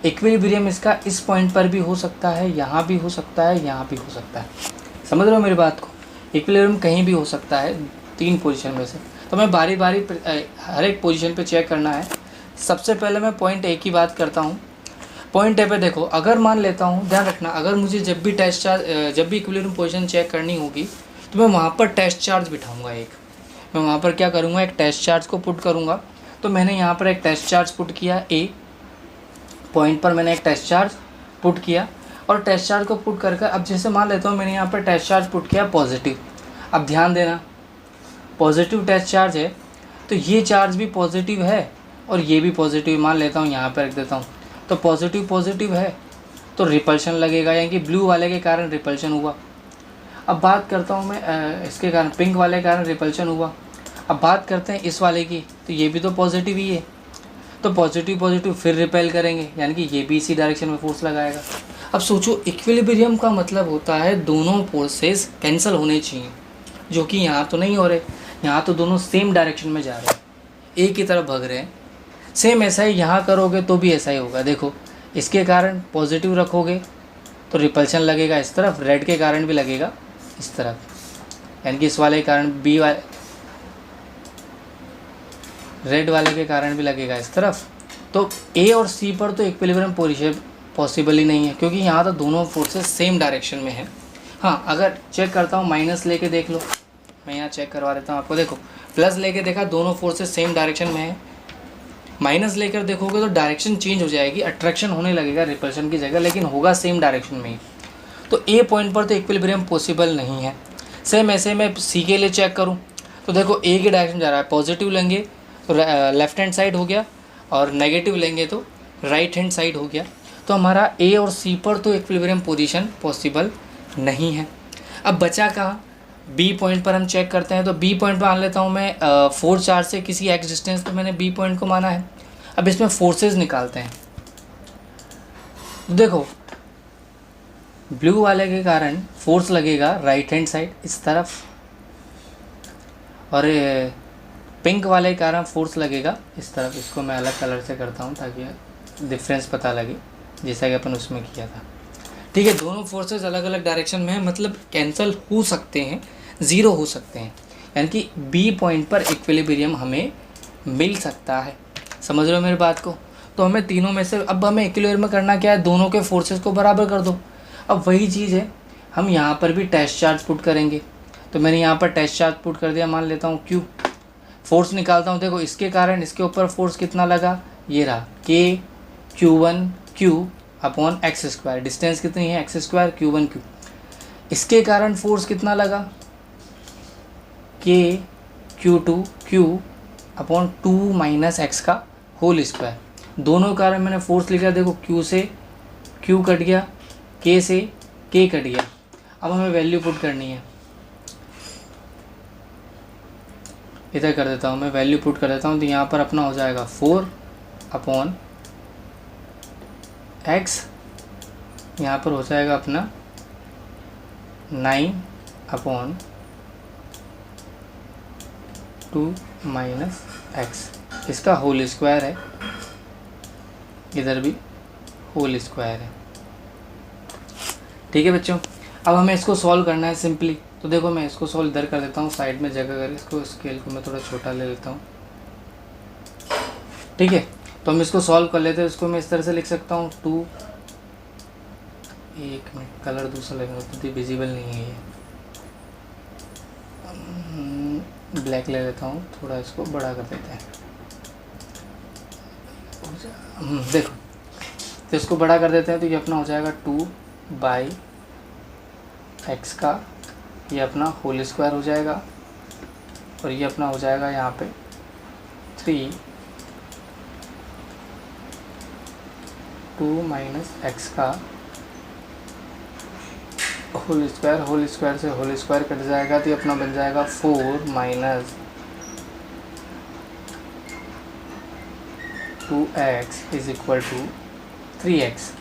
इक्विलिब्रियम इसका इस पॉइंट पर भी हो सकता है, यहाँ भी हो सकता है, यहाँ भी हो सकता है। समझ रहे हो मेरी बात को, इक्विलिब्रियम कहीं भी हो सकता है 3 पोजीशन में से। तो मैं बारी बारी हर एक पोजीशन पे चेक करना है। सबसे पहले मैं पॉइंट ए की बात करता हूँ। पॉइंट ए पे देखो, अगर मान लेता हूँ, ध्यान रखना, अगर मुझे जब भी इक्विलिब्रियम पोजीशन चेक करनी होगी तो मैं वहाँ पर टेस्ट चार्ज बिठाऊँगा एक। मैं वहाँ पर क्या करूँगा, एक टेस्ट चार्ज को पुट करूँगा। तो मैंने यहाँ पर एक टेस्ट चार्ज पुट किया, ए पॉइंट पर मैंने एक टेस्ट चार्ज पुट किया, और टेस्ट चार्ज को पुट कर अब जैसे मान लेता हूँ मैंने यहाँ पर टेस्ट चार्ज पुट किया पॉजिटिव। अब ध्यान देना, पॉजिटिव टेस्ट चार्ज है तो ये चार्ज भी पॉजिटिव है और ये भी पॉजिटिव, मान लेता हूँ यहाँ पर रख देता हूँ। तो पॉजिटिव है तो रिपल्शन लगेगा, यानी कि ब्लू वाले के कारण रिपल्शन हुआ। अब बात करता हूँ मैं इसके कारण, पिंक वाले के कारण रिपल्शन हुआ। अब बात करते हैं इस वाले की, तो ये भी तो पॉजिटिव ही है, तो पॉजिटिव फिर रिपेल करेंगे, यानी कि ये भी इसी डायरेक्शन में फोर्स लगाएगा। अब सोचो, इक्विलिब्रियम का मतलब होता है दोनों फोर्सेस कैंसिल होने चाहिए, जो कि यहाँ तो नहीं हो रहे, यहाँ तो दोनों सेम डायरेक्शन में जा रहे हैं, एक ही तरफ भाग रहे हैं। सेम ऐसा ही यहाँ करोगे तो भी ऐसा ही होगा। देखो इसके कारण पॉजिटिव रखोगे तो रिपल्शन लगेगा इस तरफ, रेड के कारण भी लगेगा इस तरफ, यानी कि इस वाले के कारण रेड वाले के कारण भी लगेगा इस तरफ। तो ए और सी पर तो इक्विलिब्रियम पोजीशन पॉसिबल ही नहीं है, क्योंकि यहाँ तो दोनों फोर्सेस सेम डायरेक्शन में है। हाँ, अगर चेक करता हूँ, माइनस लेके देख लो, मैं यहाँ चेक करवा देता हूँ आपको। देखो प्लस लेके देखा, दोनों फोर्सेस सेम डायरेक्शन में है। माइनस लेकर देखोगे तो डायरेक्शन चेंज हो जाएगी, अट्रैक्शन होने लगेगा रिपल्शन की जगह, लेकिन होगा सेम डायरेक्शन में ही। तो ए पॉइंट पर तो इक्विलिब्रियम पॉसिबल नहीं है। सेम ऐसे मैं सी के लिए चेक करूँ तो देखो ए की डायरेक्शन जा रहा है, पॉजिटिव लेंगे तो लेफ्ट हैंड साइड हो गया, और नेगेटिव लेंगे तो राइट हैंड साइड हो गया। तो हमारा ए और सी पर तो इक्विलिब्रियम पोजीशन पॉसिबल नहीं है। अब बचा कहाँ, बी पॉइंट पर हम चेक करते हैं। तो बी पॉइंट पर मान लेता हूँ मैं 4 चार्ज से किसी एक्स डिस्टेंस पर मैंने बी पॉइंट को माना है। अब इसमें फोर्सेस निकालते हैं। तो देखो ब्लू वाले के कारण फोर्स लगेगा राइट हैंड साइड इस तरफ, और पिंक वाले के कारण फोर्स लगेगा इस तरफ। इसको मैं अलग कलर से करता हूँ ताकि डिफरेंस पता लगे, जैसा कि अपन उसमें किया था। ठीक है, दोनों फोर्सेस अलग अलग डायरेक्शन में है, मतलब कैंसिल हो सकते हैं, ज़ीरो हो सकते हैं, यानी कि बी पॉइंट पर इक्विलिब्रियम हमें मिल सकता है। समझ रहे हो मेरी बात को। तो हमें तीनों में से, अब हमें इक्विलिब्रियम में करना क्या है, दोनों के फोर्सेस को बराबर कर दो। अब वही चीज़ है, हम यहाँ पर भी टेस्ट चार्ज पुट करेंगे। तो मैंने यहाँ पर टेस्ट चार्ज पुट कर दिया, मान लेता हूँ क्यू। फोर्स निकालता हूँ, देखो इसके कारण इसके ऊपर फोर्स कितना लगा, ये रहा KQ1Q upon x square, distance कितनी है एक्स स्क्वायर Q1Q। इसके कारण फोर्स कितना लगा KQ2Q अपॉन 2 माइनस एक्स का होल स्क्वायर। दोनों कारण मैंने फोर्स लिखा, देखो Q से Q कट गया, K से K कट गया। अब हमें वैल्यू पुट करनी है, इधर कर देता हूँ मैं, वैल्यू पुट कर देता हूँ। तो यहाँ पर अपना हो जाएगा 4 अपॉन एक्स, यहाँ पर हो जाएगा अपना 9 अपॉन 2 माइनस एक्स, इसका होल स्क्वायर है, इधर भी होल स्क्वायर है। ठीक है बच्चों, अब हमें इसको सॉल्व करना है सिंपली। तो देखो मैं इसको सॉल्व इधर कर देता हूँ, साइड में जगह कर, इसको स्केल को मैं थोड़ा छोटा ले लेता हूँ। ठीक है, तो हम इसको सॉल्व कर लेते हैं। इसको मैं इस तरह से लिख सकता हूँ 2, एक मिनट कलर दूसरा लगेगा, तो विजिबल नहीं है ये, ब्लैक ले लेता हूँ, थोड़ा इसको बड़ा कर देते हैं। देखो तो इसको बड़ा कर देते हैं, तो ये अपना हो जाएगा 2/x का, ये अपना होल स्क्वायर हो जाएगा, और ये अपना हो जाएगा यहाँ पे 3 2 माइनस एक्स का होल स्क्वायर, होल स्क्वायर से होल स्क्वायर कट जाएगा, तो ये अपना बन जाएगा 4 minus 2x is equal to 3x।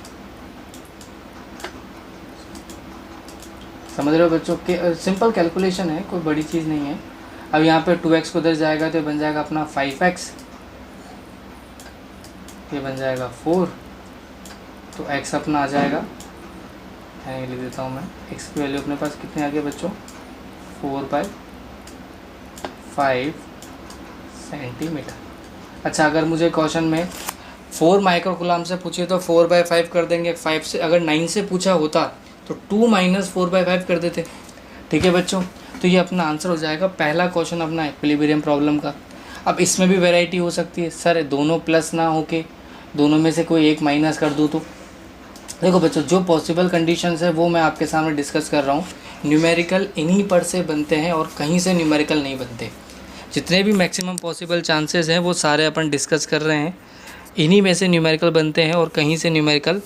समझ रहे हो बच्चों के, सिंपल कैलकुलेशन है, कोई बड़ी चीज़ नहीं है। अब यहाँ पे 2x को उधर जाएगा तो बन जाएगा अपना 5x, ये बन जाएगा 4, तो x अपना आ जाएगा, ये लिख देता हूँ मैं, x की वैल्यू अपने पास कितने आ गए बच्चों, 4/5 सेंटीमीटर। अच्छा, अगर मुझे क्वेश्चन में 4 माइक्रोकूलम से पूछे तो 4/5 कर देंगे, 5 से अगर 9 से पूछा होता तो 2 माइनस 4/5 कर देते। ठीक है बच्चों, तो ये अपना आंसर हो जाएगा पहला क्वेश्चन अपना इक्विलिब्रियम प्रॉब्लम का। अब इसमें भी वैरायटी हो सकती है, सर दोनों प्लस ना होके दोनों में से कोई एक माइनस कर दूँ तो। देखो बच्चों, जो पॉसिबल कंडीशंस है वो मैं आपके सामने डिस्कस कर रहा हूँ। न्यूमेरिकल इन्हीं पर से बनते हैं और कहीं से न्यूमेरिकल नहीं बनते। जितने भी मैक्सिमम पॉसिबल चांसेस हैं वो सारे अपन डिस्कस कर रहे हैं, इन्हीं में से न्यूमेरिकल बनते हैं और कहीं से न्यूमेरिकल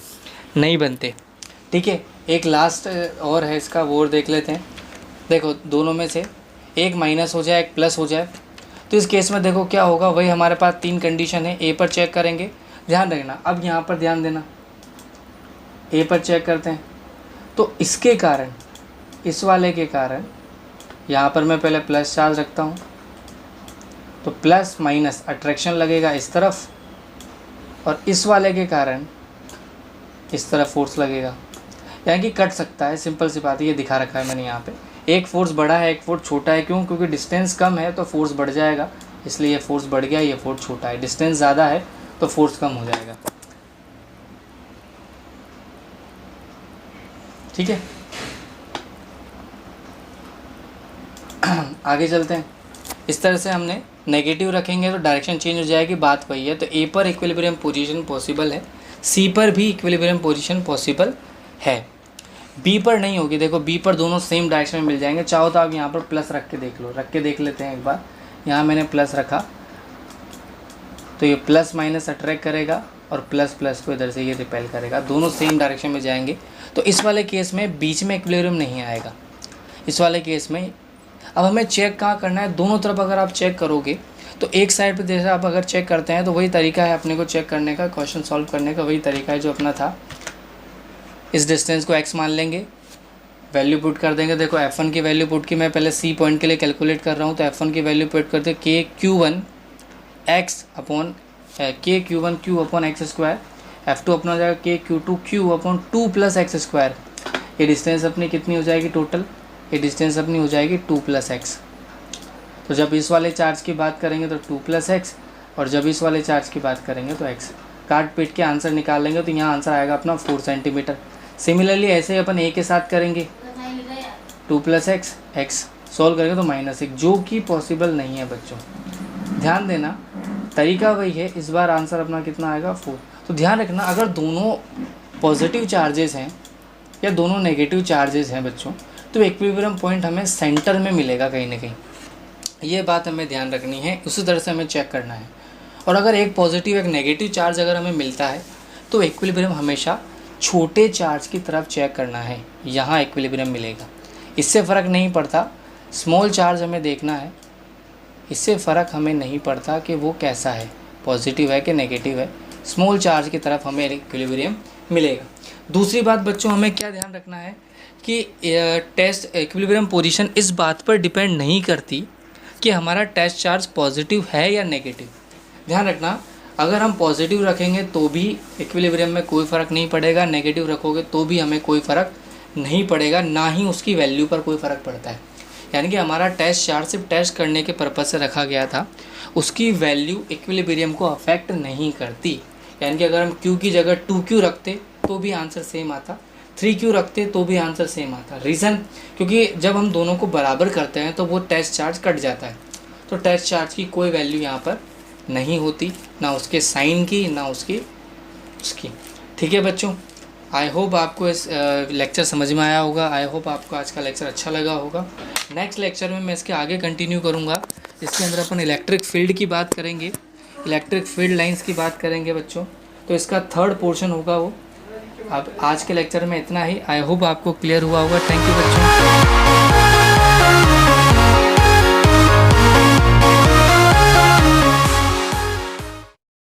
नहीं बनते। ठीक है, एक लास्ट और है इसका, वो और देख लेते हैं। देखो दोनों में से एक माइनस हो जाए एक प्लस हो जाए, तो इस केस में देखो क्या होगा, वही हमारे पास 3 कंडीशन है। ए पर चेक करेंगे, ध्यान रखना, अब यहाँ पर ध्यान देना, ए पर चेक करते हैं तो इसके कारण, इस वाले के कारण यहाँ पर मैं पहले प्लस चार्ज रखता हूँ, तो प्लस माइनस अट्रैक्शन लगेगा इस तरफ, और इस वाले के कारण इस तरफ फोर्स लगेगा, यानी कि कट सकता है। सिंपल सी बात है, ये दिखा रखा है मैंने यहाँ पे, एक फोर्स बड़ा है एक फोर्स छोटा है। क्यों? क्योंकि डिस्टेंस कम है तो फोर्स बढ़ जाएगा, इसलिए ये फोर्स बढ़ गया, ये फोर्स छोटा है। डिस्टेंस ज़्यादा है तो फोर्स कम हो जाएगा। ठीक है, आगे चलते हैं। इस तरह से हमने नेगेटिव रखेंगे तो डायरेक्शन चेंज हो जाएगी, बात वही है। तो ए पर इक्विलिब्रियम पोजीशन पॉसिबल है, सी पर भी इक्विलिब्रियम पोजीशन पॉसिबल है, बी पर नहीं होगी। देखो बी पर दोनों सेम डायरेक्शन में मिल जाएंगे। चाहो तो आप यहाँ पर प्लस रख के देख लो, रख के देख लेते हैं एक बार। यहाँ मैंने प्लस रखा तो ये प्लस माइनस अट्रैक्ट करेगा और प्लस प्लस को इधर से ये रिपेल करेगा, दोनों सेम डायरेक्शन में जाएंगे। तो इस वाले केस में बीच में इक्विलिब्रियम नहीं आएगा, इस वाले केस में। अब हमें चेक कहाँ करना है, दोनों तरफ अगर आप चेक करोगे तो एक साइड पे जैसे आप अगर चेक करते हैं तो वही तरीका है अपने को चेक करने का, क्वेश्चन सॉल्व करने का वही तरीका है जो अपना था। इस डिस्टेंस को x मान लेंगे, वैल्यू पुट कर देंगे। देखो f1 की वैल्यू पुट की, मैं पहले c पॉइंट के लिए कैलकुलेट कर रहा हूँ, तो f1 की वैल्यू पुट करते KQ1 Q upon x square, f2 अपना हो जाएगा KQ2 Q upon 2 plus x square. ये डिस्टेंस अपनी कितनी हो जाएगी टोटल, ये डिस्टेंस अपनी हो जाएगी 2 प्लस एक्स। तो जब इस वाले चार्ज की बात करेंगे तो 2 प्लस एक्स, और जब इस वाले चार्ज की बात करेंगे तो x। काट पीट के आंसर निकाल लेंगे तो यहाँ आंसर आएगा अपना 4 सेंटीमीटर। सिमिलरली ऐसे ही अपन a के साथ करेंगे, 2 प्लस एक्स, एक्स सॉल्व करेंगे तो -1, जो कि पॉसिबल नहीं है बच्चों। ध्यान देना, तरीका वही है। इस बार आंसर अपना कितना आएगा 4। तो ध्यान रखना, अगर दोनों पॉजिटिव चार्जेस हैं या दोनों नेगेटिव चार्जेस हैं बच्चों, तो इक्विलिब्रियम पॉइंट हमें सेंटर में मिलेगा कहीं ना कहीं। ये बात हमें ध्यान रखनी है, उसी तरह से हमें चेक करना है। और अगर एक पॉजिटिव एक नेगेटिव चार्ज अगर हमें मिलता है तो इक्विलिब्रियम हमेशा छोटे चार्ज की तरफ चेक करना है, यहाँ इक्विलिब्रियम मिलेगा। इससे फ़र्क नहीं पड़ता, स्मॉल चार्ज हमें देखना है, इससे फ़र्क हमें नहीं पड़ता कि वो कैसा है, पॉजिटिव है कि नेगेटिव है, स्मॉल चार्ज की तरफ हमें इक्विलिब्रियम मिलेगा। दूसरी बात बच्चों, हमें क्या ध्यान रखना है कि टेस्ट इक्विलिब्रियम पोजीशन इस बात पर डिपेंड नहीं करती कि हमारा टेस्ट चार्ज पॉजिटिव है या नेगेटिव। ध्यान रखना, अगर हम पॉजिटिव रखेंगे तो भी इक्विलिब्रियम में कोई फ़र्क नहीं पड़ेगा, नेगेटिव रखोगे तो भी हमें कोई फ़र्क नहीं पड़ेगा, ना ही उसकी वैल्यू पर कोई फ़र्क पड़ता है। यानी कि हमारा टेस्ट चार्ज सिर्फ टेस्ट करने के पर्पज़ से रखा गया था, उसकी वैल्यू इक्विलिब्रियम को अफेक्ट नहीं करती। यानी कि अगर हम Q की जगह 2Q रखते तो भी आंसर सेम आता, 3Q रखते तो भी आंसर सेम आता। रीज़न, क्योंकि जब हम दोनों को बराबर करते हैं तो वो टेस्ट चार्ज कट जाता है, तो टेस्ट चार्ज की कोई वैल्यू यहाँ पर नहीं होती, ना उसके साइन की ना उसकी। ठीक है बच्चों, आई होप आपको इस लेक्चर समझ में आया होगा। आई होप आपको आज का लेक्चर अच्छा लगा होगा। नेक्स्ट लेक्चर में मैं इसके आगे कंटिन्यू करूँगा, इसके अंदर अपन इलेक्ट्रिक फील्ड की बात करेंगे, इलेक्ट्रिक फील्ड लाइंस की बात करेंगे बच्चों। तो इसका थर्ड पोर्शन होगा वो। अब आज के लेक्चर में इतना ही। आई होप आपको क्लियर हुआ होगा। थैंक यू बच्चों।